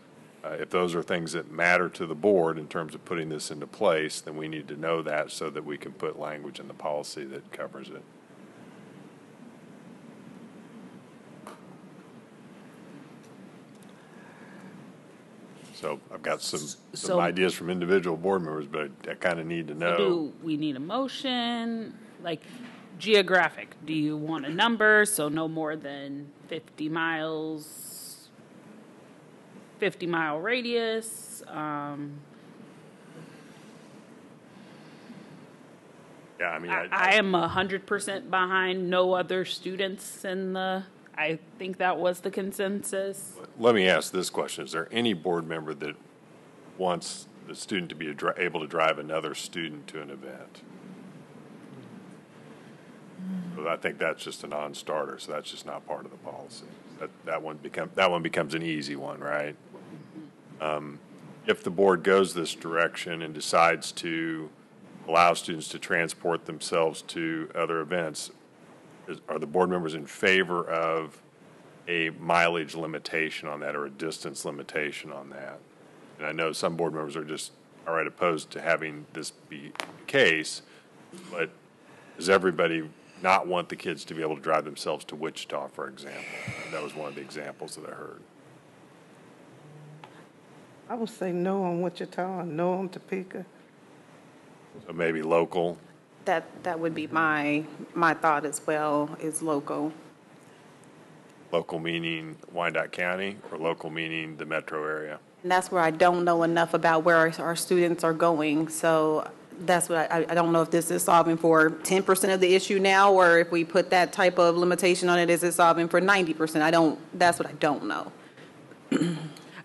If those are things that matter to the board in terms of putting this into place, then we need to know that so that we can put language in the policy that covers it. So I've got some ideas from individual board members, but I kind of need to know. Do we need a motion? Like geographic, do you want a number? So no more than 50 miles, 50-mile radius. Yeah, I mean, I am 100% behind no other students in the, I think that was the consensus. Let me ask this question. Is there any board member that wants the student to be able to drive another student to an event? So I think that's just a non-starter, so that's just not part of the policy. That one becomes an easy one, right? If the board goes this direction and decides to allow students to transport themselves to other events, are the board members in favor of a mileage limitation on that or a distance limitation on that? And I know some board members are just outright opposed to having this be the case, but does everybody not want the kids to be able to drive themselves to Wichita, for example? And that was one of the examples that I heard. I would say no on Wichita and no on Topeka. So maybe local. That would be my thought as well, is local. Local meaning Wyandotte County, or local meaning the metro area? And that's where I don't know enough about where our students are going. So that's what I don't know if this is solving for 10% of the issue now, or if we put that type of limitation on it, is it solving for 90%? That's what I don't know.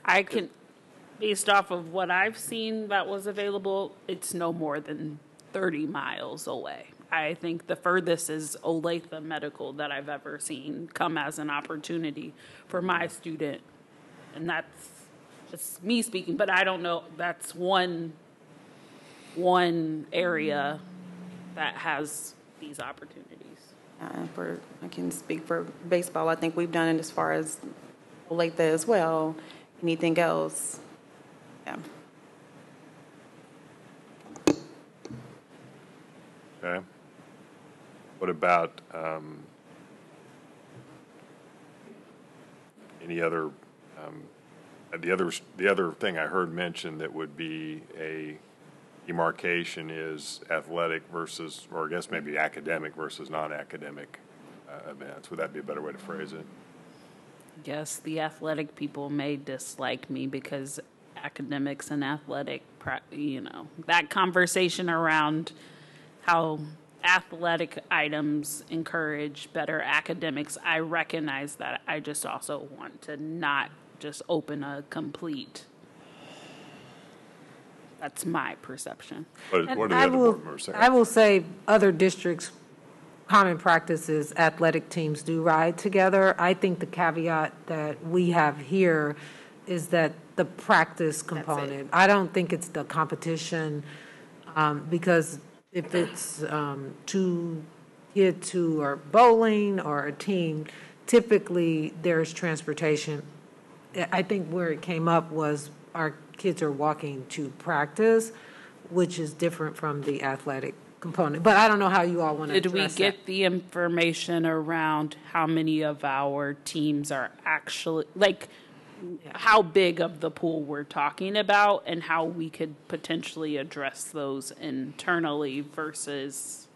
I can, based off of what I've seen that was available, it's no more than 30 miles away. I think the furthest is Olathe Medical that I've ever seen come as an opportunity for my student. And that's just me speaking, but I don't know, that's one area that has these opportunities. I can speak for baseball. I think we've done it as far as Olathe as well. Anything else? Yeah. Okay. What about any other, the other thing I heard mentioned that would be a demarcation is athletic versus, or I guess maybe academic versus non-academic events. Would that be a better way to phrase it? Yes, the athletic people may dislike me because academics and athletic, that conversation around how athletic items encourage better academics, I recognize that. I just also want to not just open a complete. That's my perception. What are the I other will, board members saying? I will say other districts' common practice is athletic teams do ride together. I think the caveat that we have here is that the practice component. I don't think it's the competition, because if it's two kids who are bowling or a team, typically there's transportation. I think where it came up was our kids are walking to practice, which is different from the athletic component. But I don't know how you all want to address that. Did we get the information around how many of our teams are actually, how big of the pool we're talking about and how we could potentially address those internally versus,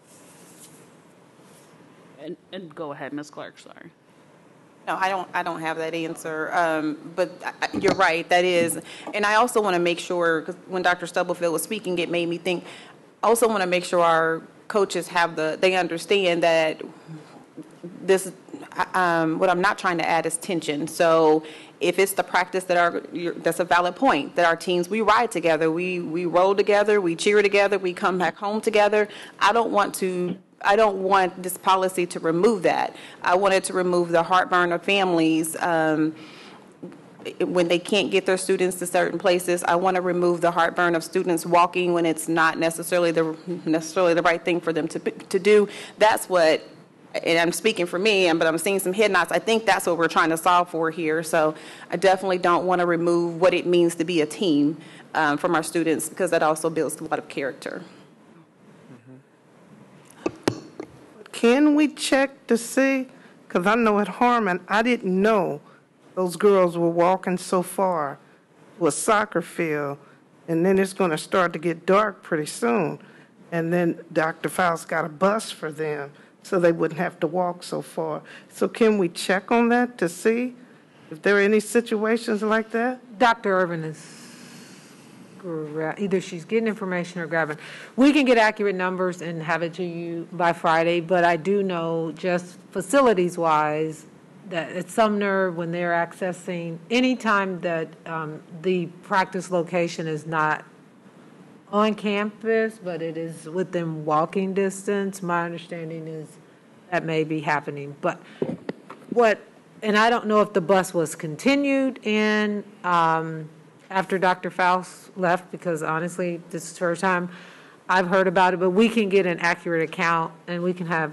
and go ahead, Ms. Clark, sorry. No, I don't have that answer, but you're right, that is. And I also want to make sure, because when Dr. Stubblefield was speaking, it made me think, I also want to make sure our coaches they understand that this, what I'm not trying to add is tension. So if it's the practice that's a valid point, that our teams, we ride together, we roll together, we cheer together, we come back home together. I don't want this policy to remove that. I wanted to remove the heartburn of families when they can't get their students to certain places. I want to remove the heartburn of students walking when it's not necessarily the right thing for them to do. That's what, and I'm speaking for me, but I'm seeing some head nods. I think that's what we're trying to solve for here. So I definitely don't want to remove what it means to be a team from our students, because that also builds a lot of character. Can we check to see? Because I know at Harmon, I didn't know those girls were walking so far to a soccer field, and then it's going to start to get dark pretty soon. And then Dr. Faust got a bus for them so they wouldn't have to walk so far. So can we check on that to see if there are any situations like that? Dr. Irvin is either she's getting information or grabbing. We can get accurate numbers and have it to you by Friday, but I do know just facilities-wise that at Sumner, when they're accessing, anytime that the practice location is not on campus, but it is within walking distance, my understanding is that may be happening. But and I don't know if the bus was continued in after Dr. Faust left, because honestly, this is the first time I've heard about it, but we can get an accurate account, and we can have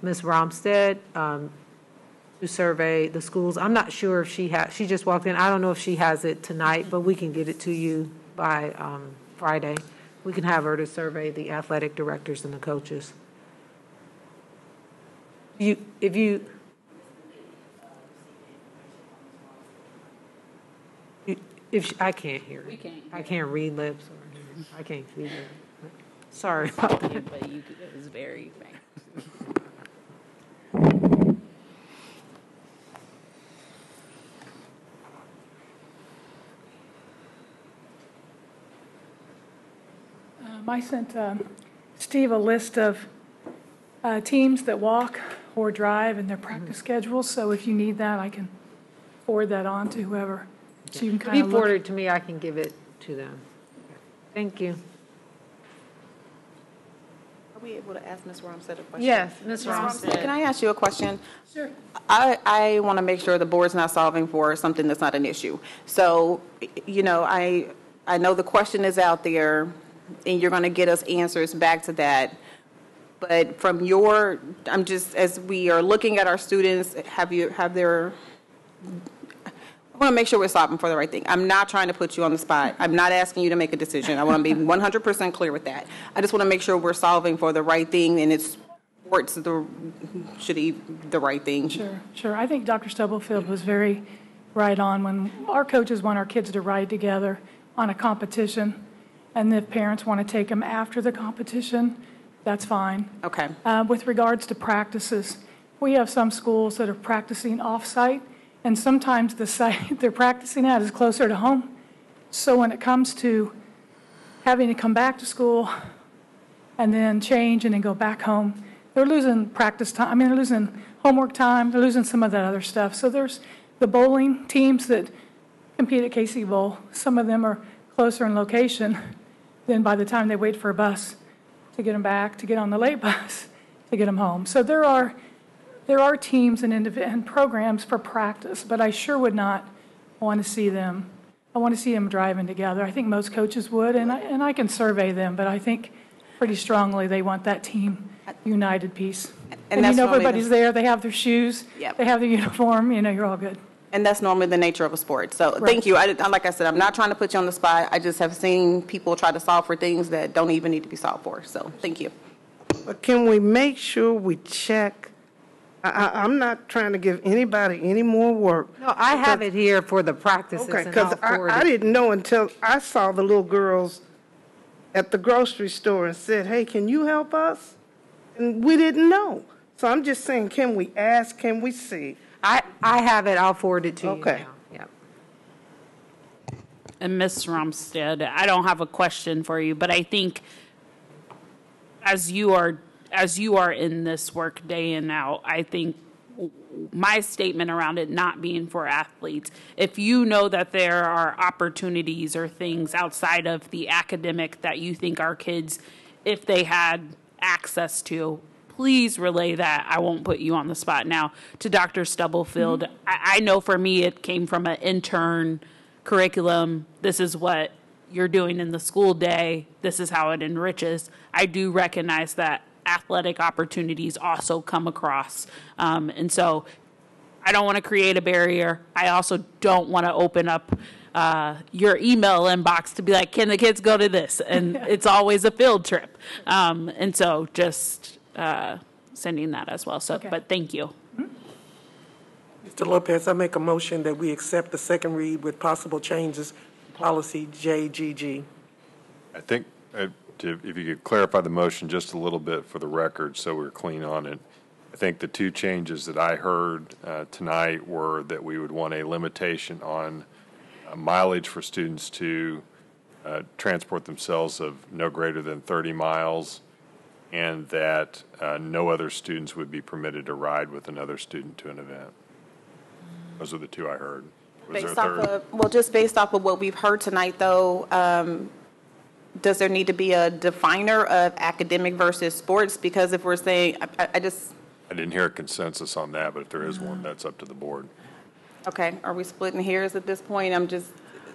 Ms. Romstead to survey the schools. I'm not sure if she just walked in. I don't know if she has it tonight, but we can get it to you by Friday. We can have her to survey the athletic directors and the coaches. I can't hear it. I can't read lips. I can't see it. Sorry about that. But it was very faint. I sent Steve a list of teams that walk or drive and their practice schedules. So if you need that, I can forward that on to whoever. So you can kind of If you forward it to me, I can give it to them. Thank you. Are we able to ask Ms. Romstead a question? Yes, Ms. Romstead. Can I ask you a question? Sure. I want to make sure the board's not solving for something that's not an issue. So, I know the question is out there, and you're going to get us answers back to that. But from as we are looking at our students, I want to make sure we're solving for the right thing. I'm not trying to put you on the spot. I'm not asking you to make a decision. I want to be 100% clear with that. I just want to make sure we're solving for the right thing, and it's sports should be the right thing. Sure. I think Dr. Stubblefield was very right on when our coaches want our kids to ride together on a competition, and if parents want to take them after the competition, that's fine. Okay. With regards to practices, we have some schools that are practicing off-site, and sometimes the site they're practicing at is closer to home. So when it comes to having to come back to school and then change and then go back home, they're losing practice time. I mean, they're losing homework time. They're losing some of that other stuff. So there's the bowling teams that compete at KC Bowl. Some of them are closer in location than by the time they wait for a bus to get them back, to get on the late bus, to get them home. So there are teams and programs for practice, but I sure would not want to see them. I want to see them driving together. I think most coaches would, and I can survey them, but I think pretty strongly they want that team united piece. And you know, everybody's there. They have their shoes. Yep. They have their uniform. You know, you're all good. And that's normally the nature of a sport. So Thank you. Like I said, I'm not trying to put you on the spot. I just have seen people try to solve for things that don't even need to be solved for. So thank you. But can we make sure we check? I'm not trying to give anybody any more work. No, I have it here for the practices. Okay, and because I'll forward I it. didn't know until I saw the little girls at the grocery store and said, hey, can you help us? And we didn't know. So I'm just saying, can we ask, can we see? I have it. I'll forward it to Okay. you now. Yep. And Ms. Romstead, I don't have a question for you, but I think as you are in this work day in out, I think my statement around it not being for athletes, if you know that there are opportunities or things outside of the academic that you think our kids, if they had access to, please relay that. I won't put you on the spot now. To Dr. Stubblefield, I know for me it came from an intern curriculum. This is what you're doing in the school day. This is how it enriches. I do recognize that athletic opportunities also come across. And so I don't want to create a barrier. I also don't want to open up your email inbox to be like, can the kids go to this? And it's always a field trip. And so just sending that as well. So, Okay. But thank you. Mr. Lopez, I make a motion that we accept the second read with possible changes, policy JGG. I think if you could clarify the motion just a little bit for the record so we're clean on it. I think the two changes that I heard tonight were that we would want a limitation on mileage for students to transport themselves of no greater than 30 miles, and that no other students would be permitted to ride with another student to an event. Those are the two I heard. Was there a third? Just based off of what we've heard tonight, though, does there need to be a definer of academic versus sports? Because if we're saying, I didn't hear a consensus on that, but if there is one, that's up to the board. Okay, are we splitting hairs at this point?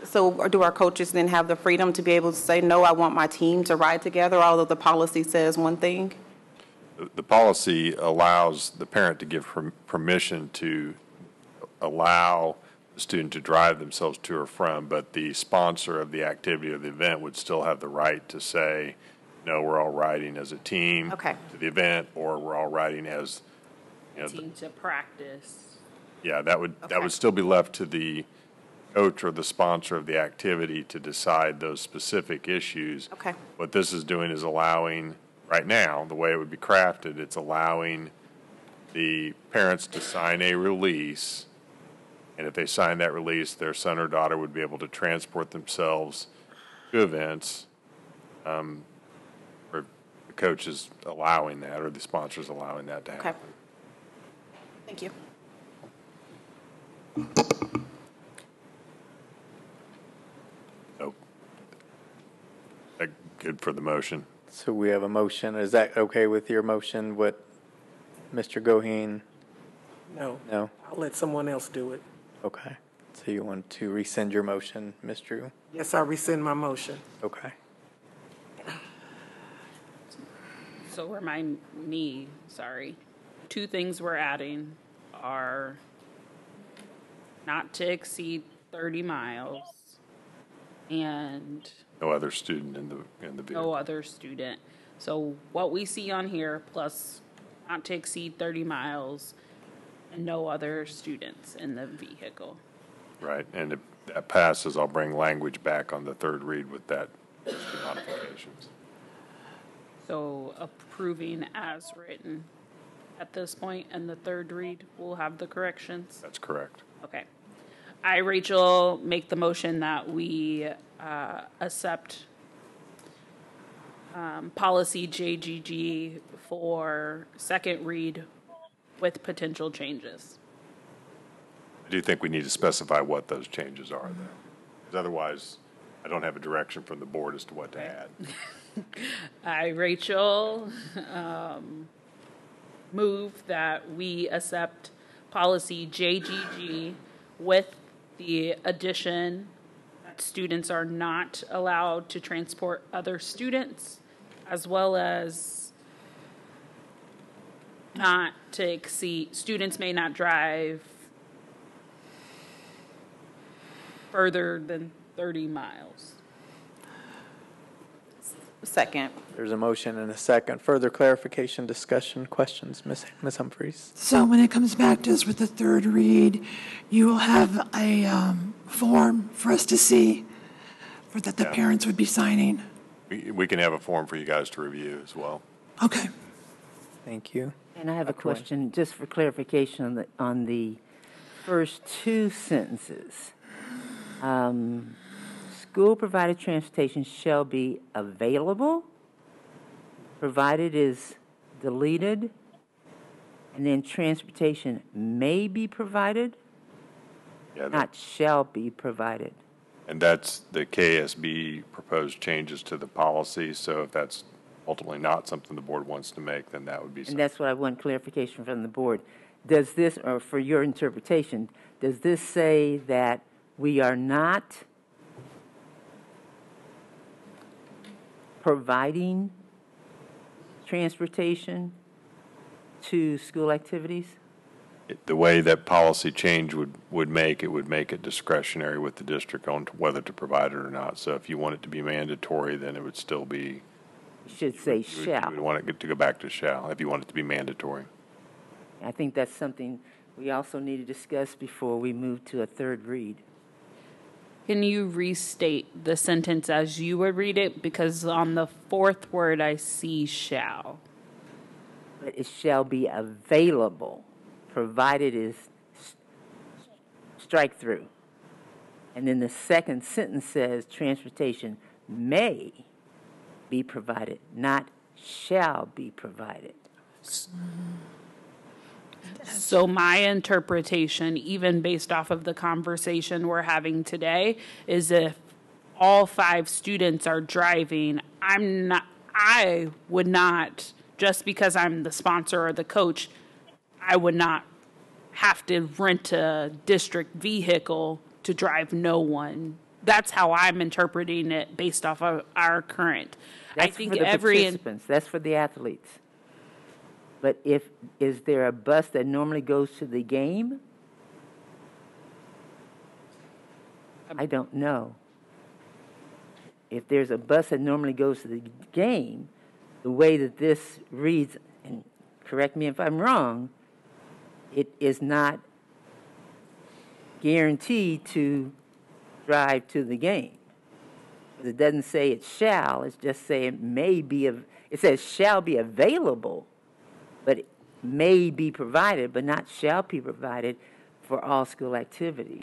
So do our coaches then have the freedom to be able to say, no, I want my team to ride together, although the policy says one thing? The policy allows the parent to give permission to allow the student to drive themselves to or from, but the sponsor of the activity or the event would still have the right to say, no, we're all riding as a team to the event, or we're all riding as, Team to practice. Yeah, that would still be left to the coach or the sponsor of the activity to decide those specific issues. Okay. What this is doing is allowing, right now, the way it would be crafted, it's allowing the parents to sign a release, and if they sign that release, their son or daughter would be able to transport themselves to events, or the coach is allowing that, or the sponsor is allowing that to happen. Okay. Thank you. So, that good for the motion? So we have a motion. Is that okay with your motion, what Mr. Goheen? No. No? I'll let someone else do it. Okay. So you want to rescind your motion, Ms. Drew? Yes, I rescind my motion. Okay. So remind me, sorry, two things we're adding are not to exceed 30 miles and No other student in the vehicle. no other student. So what we see on here, plus not to exceed 30 miles and no other students in the vehicle. Right, and if that passes, I'll bring language back on the third read with that modifications. So approving as written at this point, and the third read will have the corrections. That's correct. Okay. I, Rachel, make the motion that we accept policy JGG for second read with potential changes. I do think we need to specify what those changes are, though. Because otherwise, I don't have a direction from the board as to what to add. I, Rachel, move that we accept policy JGG with the addition that students are not allowed to transport other students, as well as not to exceed, students may not drive further than 30 miles. Second. There's a motion and a second. Further clarification, discussion, questions, Ms. Humphries? So when it comes back to us with the third read, you will have a form for us to see for that the parents would be signing. We can have a form for you guys to review as well. Okay. Thank you. And I have a question, just for clarification on the first two sentences. School-provided transportation shall be available, provided is deleted, and then transportation may be provided, not shall be provided. And that's the KSB proposed changes to the policy, so if that's ultimately not something the board wants to make, then that would be something. And that's what I want clarification from the board. Does this, or for your interpretation, does this say that we are not providing transportation to school activities? The way that policy change would make it discretionary with the district on whether to provide it or not. So if you want it to be mandatory, then it would still be. You should say shall. You would want it to go back to shall if you want it to be mandatory. I think that's something we also need to discuss before we move to a third read. Can you restate the sentence as you would read it? Because on the fourth word, I see shall. But it shall be available, provided is strike through. And then the second sentence says transportation may be provided, not shall be provided. So my interpretation, even based off of the conversation we're having today, is if all 5 students are driving, I would not, just because I'm the sponsor or the coach, I would not have to rent a district vehicle to drive no one. That's how I'm interpreting it based off of our current. That's I think for the every participants. That's for the athletes. But is there a bus that normally goes to the game? I don't know. If there's a bus that normally goes to the game, the way that this reads, and correct me if I'm wrong, it is not guaranteed to drive to the game. It doesn't say it shall, it's just saying it may be, it says shall be available, but it may be provided, but not shall be provided for all school activities.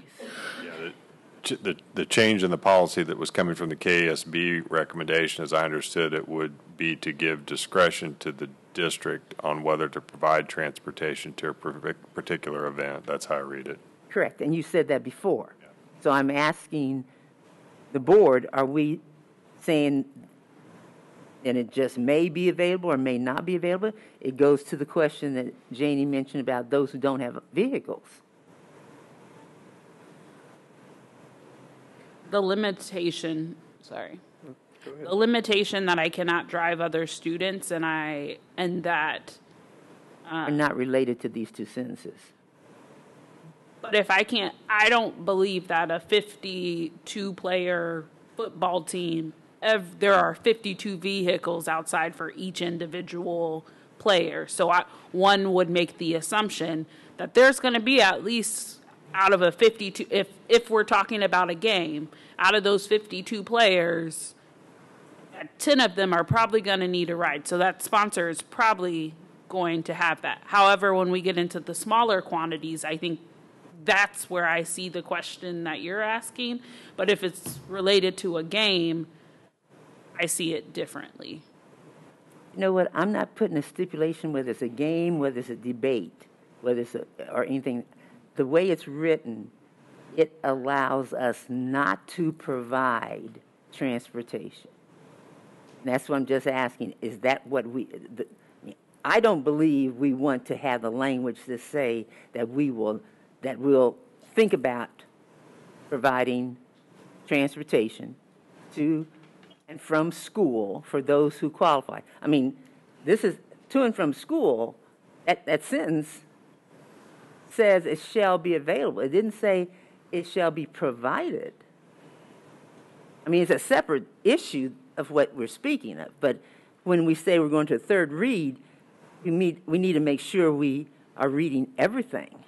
Yeah, the change in the policy that was coming from the KSB recommendation, as I understood it, would be to give discretion to the district on whether to provide transportation to a particular event. That's how I read it. Correct, and you said that before. Yeah. So I'm asking the board, are we saying that it just may be available or may not be available? It goes to the question that Janie mentioned about those who don't have vehicles. the limitation that I cannot drive other students and that are not related to these two sentences. But if I can't, I don't believe that a 52-player football team, there are 52 vehicles outside for each individual player. So one would make the assumption that there's going to be at least out of a 52, if we're talking about a game, out of those 52 players, 10 of them are probably going to need a ride. So that sponsor is probably going to have that. However, when we get into the smaller quantities, I think that's where I see the question that you're asking. But if it's related to a game, I see it differently. You know what? I'm not putting a stipulation whether it's a game, whether it's a debate, whether it's or anything. The way it's written, it allows us not to provide transportation. And that's what I'm just asking. Is that what I don't believe we want to have the language to say that we'll think about providing transportation to and from school for those who qualify. I mean, this is to and from school. That sentence says it shall be available. It didn't say it shall be provided. I mean, it's a separate issue of what we're speaking of. But when we say we're going to a third read, we need to make sure we are reading everything.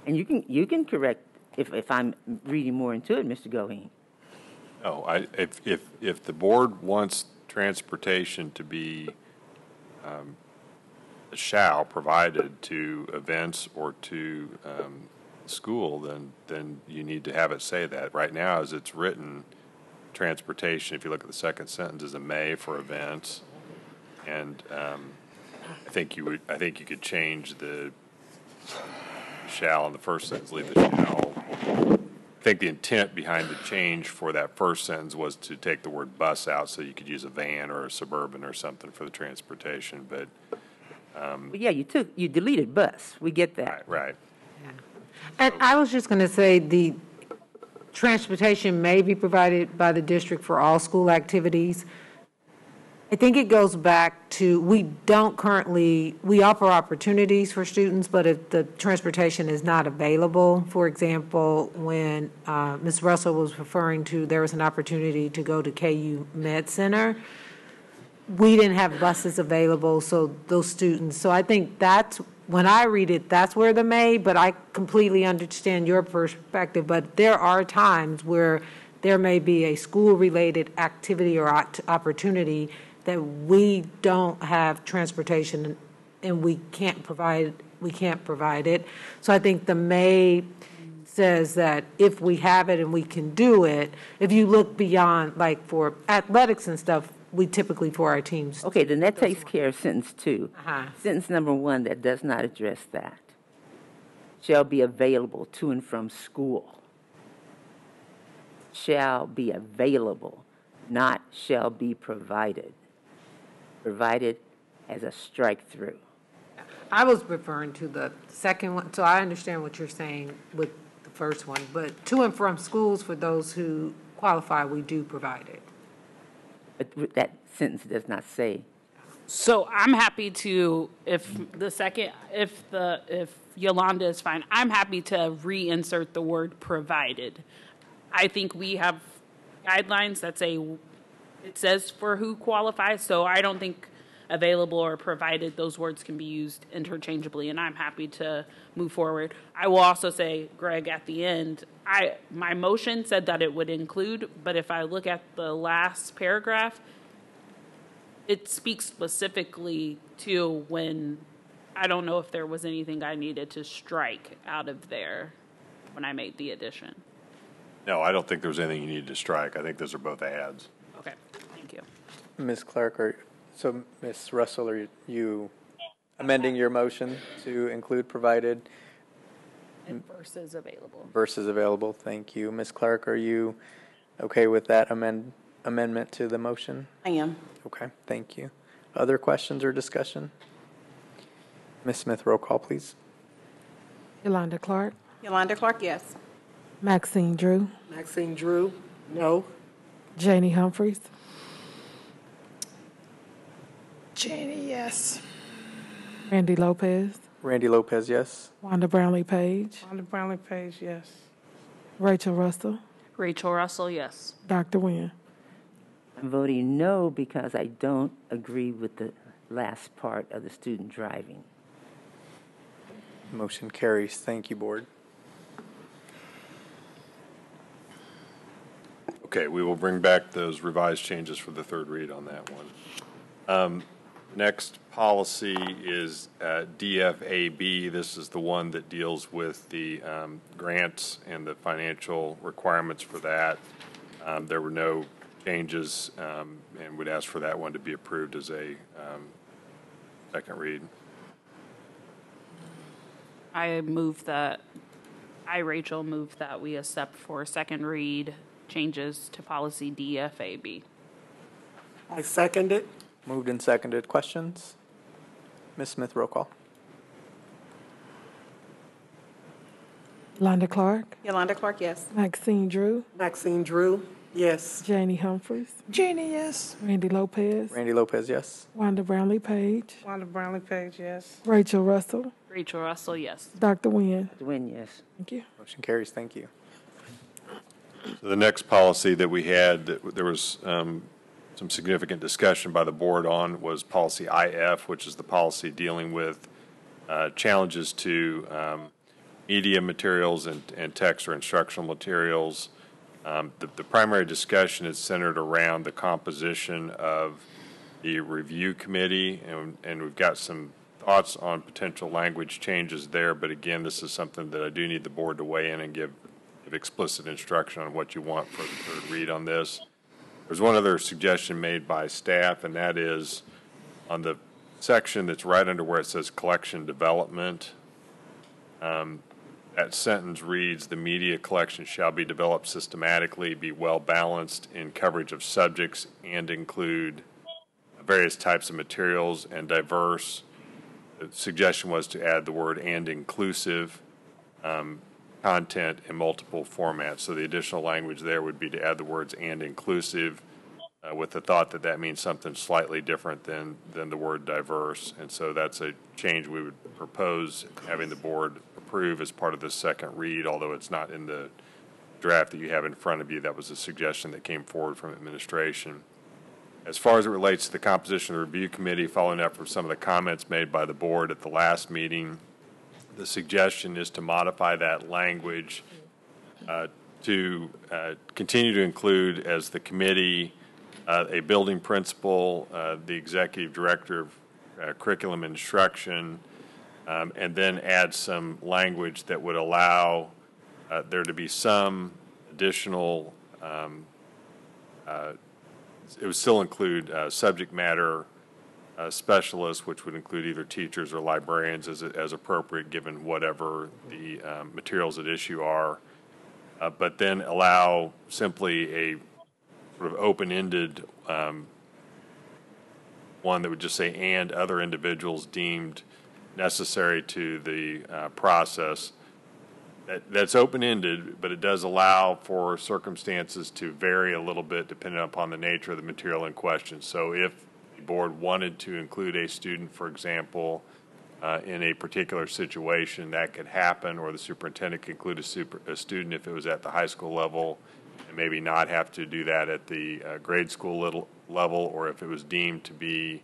And you can correct if I'm reading more into it, Mr. Goheen. No, if the board wants transportation to be shall provided to events or to school, then you need to have it say that. Right now, as it's written, transportation, if you look at the second sentence, is a may for events, and I think you could change the shall in the first sentence, leave the shall. I think the intent behind the change for that first sentence was to take the word bus out so you could use a van or a Suburban or something for the transportation, but yeah, you deleted bus. We get that. Right. And I was just going to say the transportation may be provided by the district for all school activities. I think it goes back to we offer opportunities for students, but if the transportation is not available, for example, when Ms. Russell was referring to there was an opportunity to go to KU Med Center, we didn't have buses available, so those students. So I think that's, when I read it, that's where the may, but I completely understand your perspective. But there are times where there may be a school-related activity or opportunity that we don't have transportation and we can't provide it. So I think the may says that if we have it and we can do it, if you look beyond, like for athletics and stuff, we typically for our teams. Okay, then that takes care of sentence 2. Sentence number 1 that does not address that. Shall be available to and from school. Shall be available, not shall be provided. Provided as a strike through. I was referring to the second one, so I understand what you're saying with the first one, but to and from schools for those who qualify, we do provide it. But that sentence does not say. So I'm happy to, if Yolanda is fine, I'm happy to reinsert the word provided. I think we have guidelines that say, it says for who qualifies, so I don't think available or provided, those words can be used interchangeably, and I'm happy to move forward. I will also say, Greg, at the end, my motion said that it would include, but if I look at the last paragraph, it speaks specifically to when, I don't know if there was anything I needed to strike out of there when I made the addition. No, I don't think there was anything you needed to strike. I think those are both adds. Okay, thank you. Ms. Clark, Ms. Russell, are you amending your motion to include provided? And versus available. Versus available, thank you. Ms. Clark, are you okay with that amendment to the motion? I am. Okay, thank you. Other questions or discussion? Ms. Smith, roll call, please. Yolanda Clark. Yolanda Clark, yes. Maxine Drew. Maxine Drew, no. Janie Humphreys. Janie, yes. Randy Lopez. Randy Lopez, yes. Wanda Brownlee Page. Wanda Brownlee Page, yes. Rachel Russell. Rachel Russell, yes. Dr. Nguyen. I'm voting no because I don't agree with the last part of the student driving. Motion carries. Thank you, Board. Okay, we will bring back those revised changes for the third read on that one. Next policy is DFAB. This is the one that deals with the grants and the financial requirements for that. There were no changes, and would ask for that one to be approved as a second read. Rachel, move that we accept for second read changes to policy DFAB. I second it. Moved and seconded. Questions? Ms. Smith, roll call. Yolanda Clark. Yolanda Clark, yes. Maxine Drew. Maxine Drew, yes. Janie Humphries. Janie, yes. Randy Lopez. Randy Lopez, yes. Wanda Brownlee Page. Wanda Brownlee Page, yes. Rachel Russell. Rachel Russell, yes. Dr. Nguyen. Dr. Nguyen, yes. Thank you. Motion carries. Thank you. So the next policy that we had, that there was some significant discussion by the board on, was policy IF, which is the policy dealing with challenges to media materials and text or instructional materials. The primary discussion is centered around the composition of the review committee, and we've got some thoughts on potential language changes there, but again, this is something that I do need the board to weigh in and give explicit instruction on what you want for the third read on this. There's one other suggestion made by staff, and that is on the section that's right under where it says collection development. That sentence reads, the media collection shall be developed systematically, be well balanced in coverage of subjects, and include various types of materials and diverse. The suggestion was to add the word and inclusive content in multiple formats. So the additional language there would be to add the words and inclusive with the thought that that means something slightly different than the word diverse. And so that's a change we would propose having the board approve as part of the second read, although it's not in the draft that you have in front of you. That was a suggestion that came forward from administration. As far as it relates to the composition of the review committee, following up from some of the comments made by the board at the last meeting, the suggestion is to modify that language to continue to include as the committee a building principal, the executive director of curriculum instruction, and then add some language that would allow there to be some additional, it would still include subject matter specialists, which would include either teachers or librarians as appropriate given whatever the materials at issue are, but then allow simply a sort of open-ended one that would just say and other individuals deemed necessary to the process. That's open-ended, but it does allow for circumstances to vary a little bit depending upon the nature of the material in question. So if the board wanted to include a student, for example, in a particular situation, that could happen, or the superintendent could include a student if it was at the high school level, and maybe not have to do that at the grade school level, or if it was deemed to be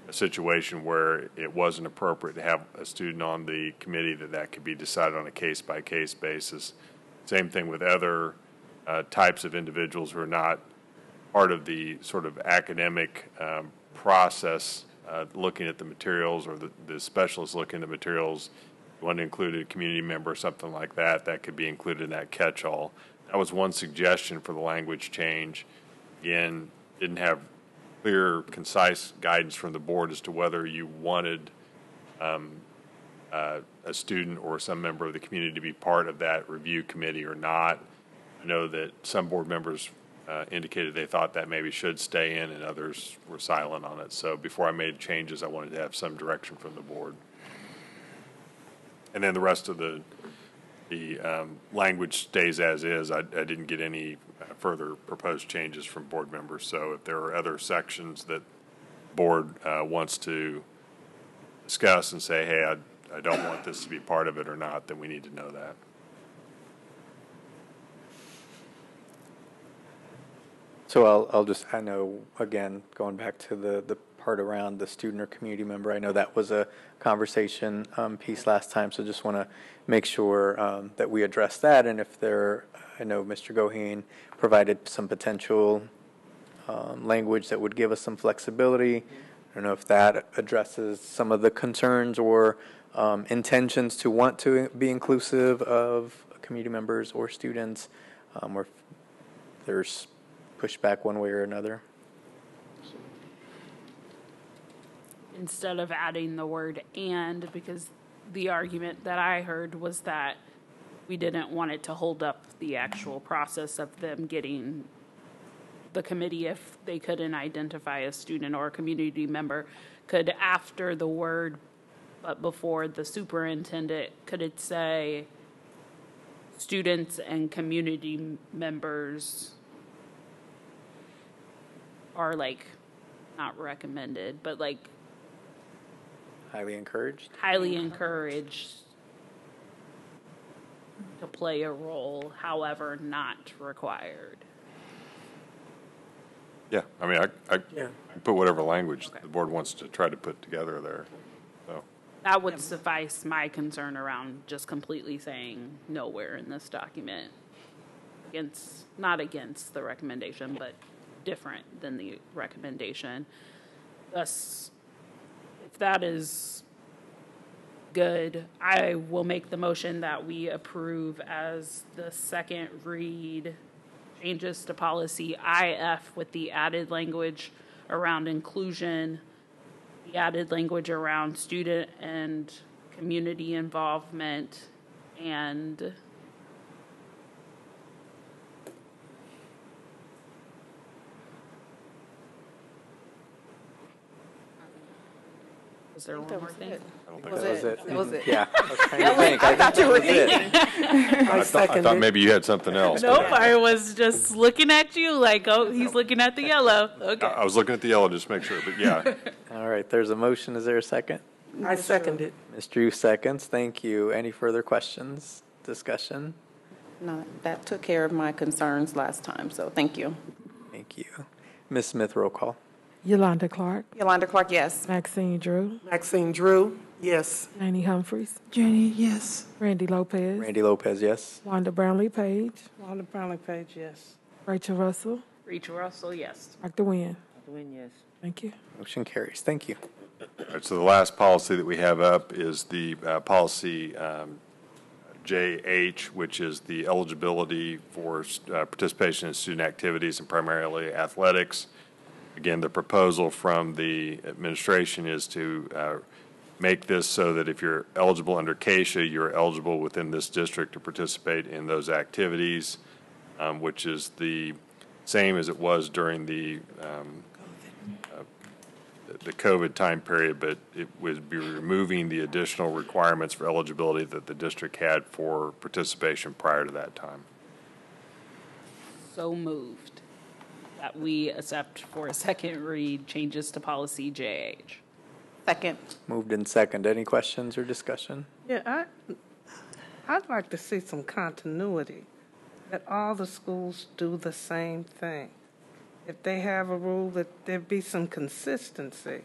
a situation where it wasn't appropriate to have a student on the committee, that could be decided on a case-by-case basis. Same thing with other types of individuals who are not part of the sort of academic process looking at the materials, or the specialists looking at the materials. If you want to include a community member or something like that, that could be included in that catch-all. That was one suggestion for the language change. Again, didn't have clear, concise guidance from the board as to whether you wanted a student or some member of the community to be part of that review committee or not. I know that some board members indicated they thought that maybe should stay in, and others were silent on it. So before I made changes, I wanted to have some direction from the board. And then the rest of the language stays as is. I didn't get any further proposed changes from board members. So if there are other sections that board wants to discuss and say, hey, I don't want this to be part of it or not, then we need to know that. So I'll just, I know, again, going back to the part around the student or community member, I know that was a conversation piece last time, so just want to make sure that we address that. And if there, I know Mr. Goheen provided some potential language that would give us some flexibility. I don't know if that addresses some of the concerns or intentions to want to be inclusive of community members or students, or if there's pushback one way or another. Instead of adding the word "and," because the argument that I heard was that we didn't want it to hold up the actual process of them getting the committee if they couldn't identify a student or a community member. Could, after the word but before the superintendent, could it say students and community members are like not recommended, but like Highly encouraged. highly encouraged to play a role, however not required? Yeah, I mean, I can put whatever language the board wants to try to put together there, so. That would suffice my concern around just completely saying nowhere in this document not against the recommendation, but different than the recommendation. Thus, if that is good, I will make the motion that we approve as the second read changes to policy IF with the added language around inclusion, the added language around student and community involvement, and was there one more thing? I don't think Was that it? That was it. Yeah. I was trying to think. I thought you were thinking. I thought maybe you had something else. but Nope, I was just looking at you like, oh, he's looking at the yellow. Okay. I was looking at the yellow just to make sure, but yeah. All right, there's a motion. Is there a second? I second it. Ms. Drew seconds. Thank you. Any further questions, discussion? No, that took care of my concerns last time, so thank you. Thank you. Ms. Smith, roll call. Yolanda Clark, Yolanda Clark, yes. Maxine Drew, Maxine Drew, yes. Janie Humphries, Jenny, yes. Randy Lopez, Randy Lopez, yes. Wanda Brownlee Page, Wanda Brownlee Page, yes. Rachel Russell, Rachel Russell, yes. Dr. Nguyen. Win, yes. Thank you. Motion carries. Thank you. All right, so the last policy that we have up is the policy JH, which is the eligibility for participation in student activities and primarily athletics. Again, the proposal from the administration is to make this so that if you're eligible under CASA, you're eligible within this district to participate in those activities, which is the same as it was during the COVID time period, but it would be removing the additional requirements for eligibility that the district had for participation prior to that time. So moved that we accept for a second read changes to policy JH. Second. Moved in second. Any questions or discussion? Yeah, I'd like to see some continuity, that all the schools do the same thing. If they have a rule, that there be some consistency,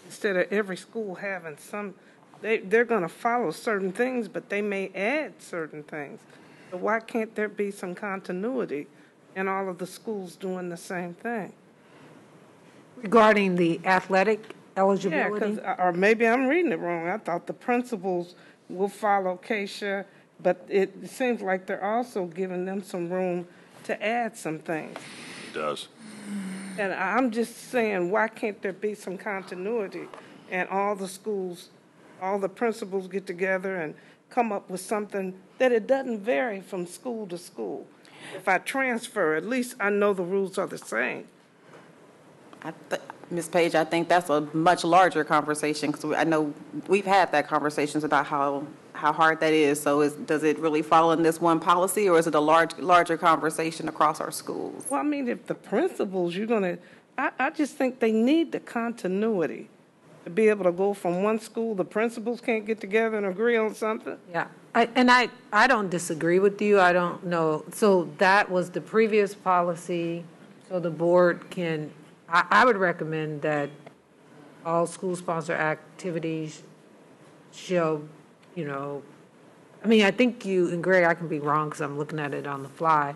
instead of every school having some, they're going to follow certain things, but they may add certain things. So why can't there be some continuity in all of the schools doing the same thing? Regarding the athletic eligibility? Yeah, or maybe I'm reading it wrong. I thought the principals will follow CASA, but it seems like they're also giving them some room to add some things. It does. And I'm just saying, why can't there be some continuity and all the schools, all the principals get together and come up with something that it doesn't vary from school to school? If I transfer, at least I know the rules are the same. Ms. Page, I think that's a much larger conversation, because I know we've had that conversations about how hard that is. So does it really fall in this one policy, or is it a larger conversation across our schools? Well, I mean, if the principals, I just think they need the continuity to be able to go from one school, the principals can't get together and agree on something? Yeah, I don't disagree with you. I don't know. So that was the previous policy. So the board can, I would recommend that all school-sponsored activities shall, you know, I mean, I think you, and Greg, I can be wrong because I'm looking at it on the fly.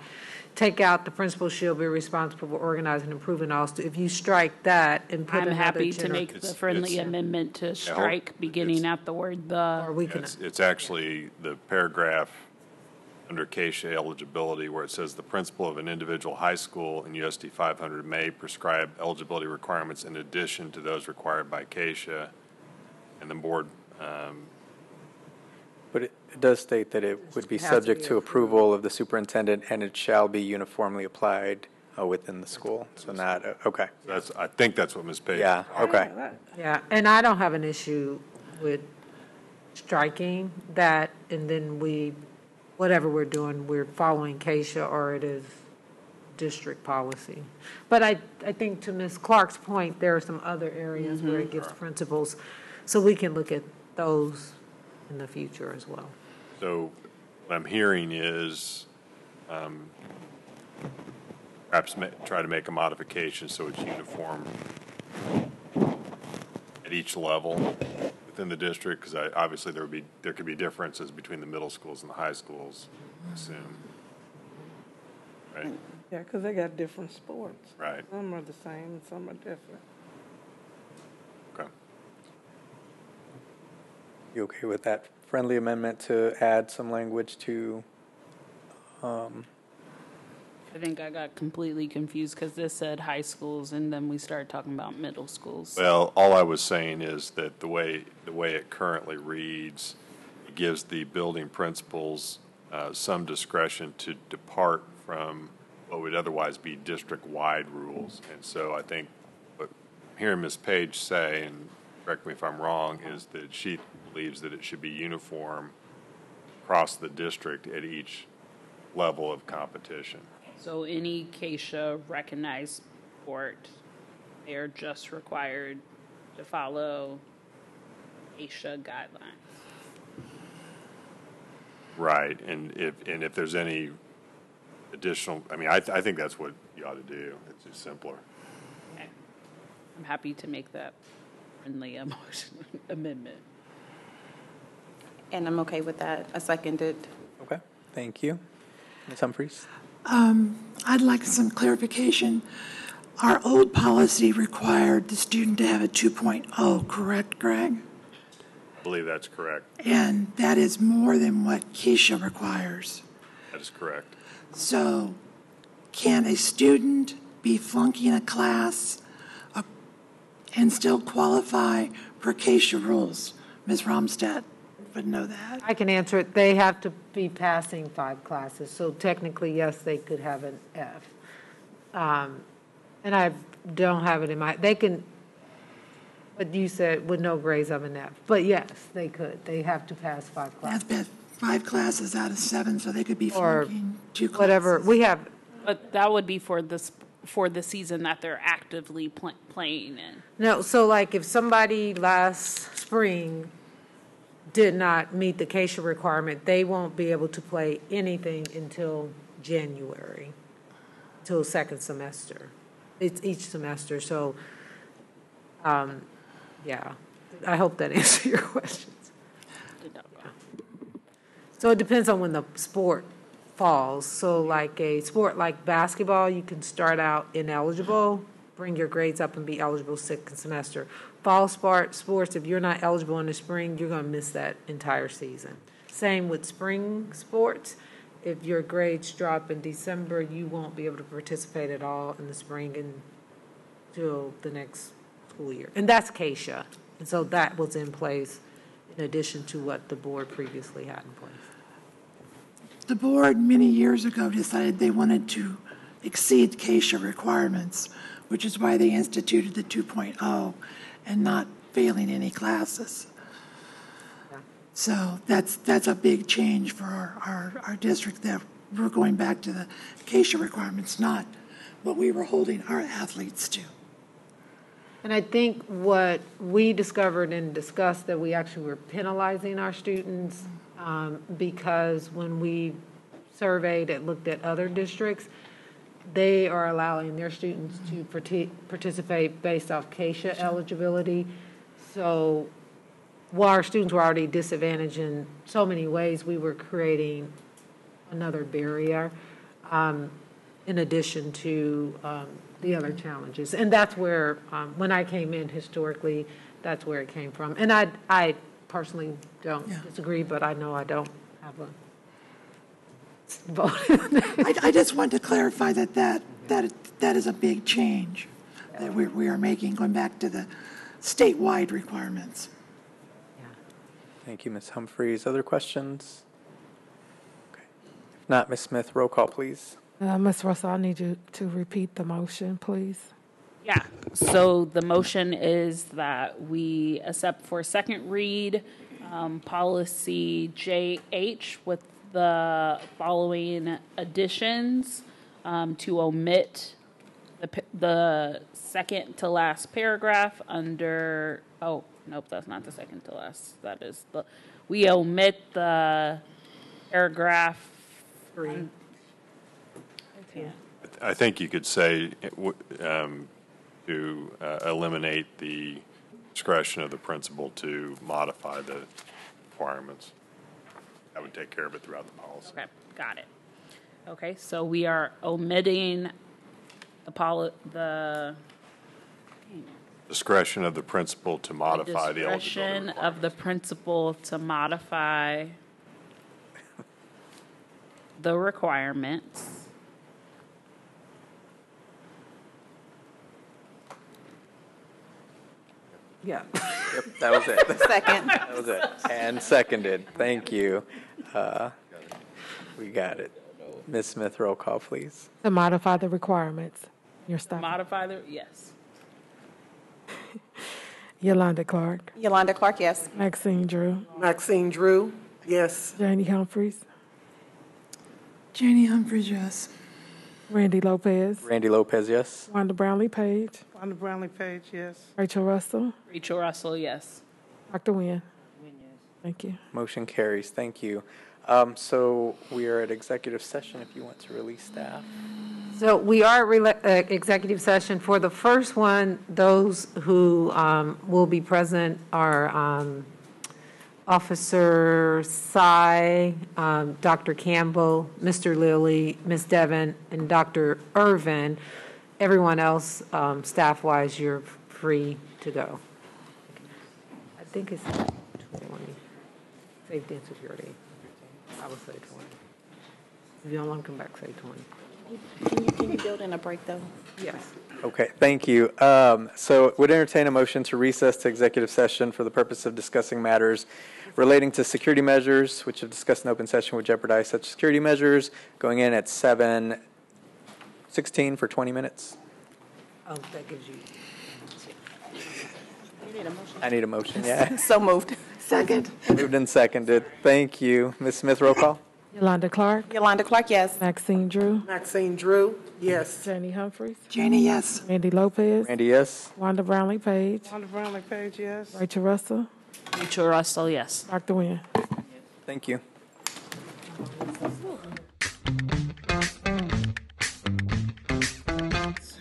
Take out the principal shall be responsible for organizing and improving all. If you strike that and put I'm another happy to general. make the friendly amendment to strike beginning at the word the. Or we can, It's actually the paragraph under CASHA eligibility where it says the principal of an individual high school in USD 500 may prescribe eligibility requirements in addition to those required by CASHA, and the board. But it does state that it would be Has to subject be to approval of the superintendent, and it shall be uniformly applied within the school. So not, okay. I think that's what Ms. Page. Yeah, okay. yeah, and I don't have an issue with striking that, and then whatever we're doing, we're following CASHA or it is district policy. But I think to Ms. Clark's point, there are some other areas where it gives principals, so we can look at those in the future as well. So what I'm hearing is perhaps try to make a modification so it's uniform at each level within the district, because obviously there could be differences between the middle schools and the high schools, I assume. Right? Yeah, because they got different sports. Right. Some are the same, some are different. Okay. You okay with that friendly amendment to add some language to, I think I got completely confused because this said high schools and then we started talking about middle schools. Well, all I was saying is that the way it currently reads, it gives the building principals some discretion to depart from what would otherwise be district-wide rules. And so I think what I'm hearing Ms. Page say, and correct me if I'm wrong, is that she believes that it should be uniform across the district at each level of competition. So any CASHA recognized sport, they are just required to follow CASHA guidelines. Right, and if there's any additional, I mean, I think that's what you ought to do. It's just simpler. Okay. I'm happy to make that friendly amendment. And I'm okay with that. I second it. okay, thank you. Ms. Humphries? I'd like some clarification. Our old policy required the student to have a 2.0, correct, Greg? I believe that's correct. And that is more than what CASHA requires. That is correct. So can a student be flunking a class and still qualify for CASHA rules? Ms. Romstad would know that. I can answer it. They have to be passing 5 classes, so technically, yes, they could have an F. And I don't have it in my, they can, but you said with no grades of an F. But yes, they could. They have to pass 5 classes. That's 5 classes out of 7, so they could be Or flunking 2 classes. whatever. We have, But that would be for the season that they're actively playing in. no, so like if somebody last spring did not meet the CASHA requirement, they won't be able to play anything until January, till second semester. It's each semester, so, yeah. I hope that answers your questions. So it depends on when the sport falls. So like a sport like basketball, you can start out ineligible, bring your grades up and be eligible second semester. Fall sports, if you're not eligible in the spring, you're going to miss that entire season. Same with spring sports. If your grades drop in December, you won't be able to participate at all in the spring until the next school year. And that's CASHA. And so that was in place in addition to what the board previously had in place. The board many years ago decided they wanted to exceed CASHA requirements, which is why they instituted the 2.0 and not failing any classes. So that's a big change for our district, that we're going back to the CASHA requirements, not what we were holding our athletes to. And I think what we discovered and discussed that we actually were penalizing our students because when we surveyed and looked at other districts, they are allowing their students to participate based off CASHA eligibility. So while our students were already disadvantaged in so many ways, we were creating another barrier in addition to the other challenges. And that's where, when I came in historically, that's where it came from. And I personally don't disagree, but I know I don't have a vote. I just want to clarify that is a big change that we are making, going back to the statewide requirements. Thank you, Ms. Humphries. Other questions? Okay. If not, Ms. Smith, roll call, please. Ms. Russell, I need you to repeat the motion, please. Yeah, so the motion is that we accept for second read policy JH with the following additions to omit the second to last paragraph under, oh, nope, that's not the second to last. That is we omit the paragraph 3. I think you could say to eliminate the discretion of the principal to modify the requirements. That would take care of it throughout the policy. Okay, got it. Okay, so we are omitting the discretion of the principal to modify the eligibility discretion of the principal to modify the requirements. Yeah. Yep, that was it. Second. That was it. And seconded. Thank you. We got it. Ms. Smith, roll call, please. To modify the requirements. You're stopping. Modify the, yes. Yolanda Clark. Yolanda Clark, yes. Maxine Drew. Maxine Drew, yes. Janie Humphries. Janie Humphries, yes. Randy Lopez. Randy Lopez, yes. Wanda Brownlee Page. Wanda Brownlee Page, yes. Rachel Russell. Rachel Russell, yes. Dr. Nguyen. Thank you. Motion carries. Thank you. So we are at executive session if you want to release staff. So we are at executive session. For the first one, those who will be present are Officer Sy, Dr. Campbell, Mr. Lilly, Ms. Devon, and Dr. Irvin. Everyone else, staff-wise, you're free to go. I think it's 20. Safety and security. I would say 20. If you don't want to come back, say 20. Can you build in a break, though? Yes. Okay, thank you. So would entertain a motion to recess to executive session for the purpose of discussing matters relating to security measures, which if discussed in open session would jeopardize such security measures, going in at 7:16 for 20 minutes. Oh, that gives you. I need a motion, yeah. So moved. Second. Moved and seconded. Thank you. Ms. Smith, roll call. Yolanda Clark. Yolanda Clark, yes. Maxine Drew. Maxine Drew, yes. Janie Humphries. Janie, yes. Randy Lopez. Randy, yes. Wanda Brownlee Page. Wanda Brownlee Page, yes. Rachel Russell. Rachel Russell, yes. Dr. Nguyen. Thank you.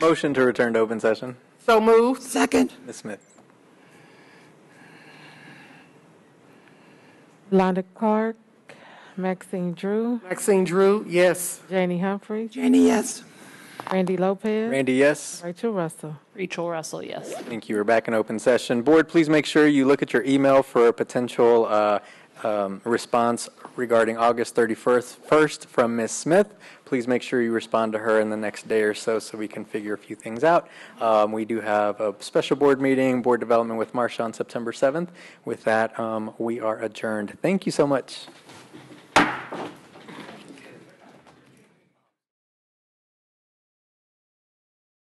Motion to return to open session. So moved. Second. Ms. Smith. Yolanda Clark. Maxine Drew. Maxine Drew, yes. Janie Humphries. Janie, yes. Randy Lopez. Randy, yes. Rachel Russell. Rachel Russell, yes. Thank you. We're back in open session. Board, please make sure you look at your email for a potential response regarding August 31st from Ms. Smith. Please make sure you respond to her in the next day or so we can figure a few things out. We do have a special board meeting, board development with Marsha on September 7th. With that, we are adjourned. Thank you so much.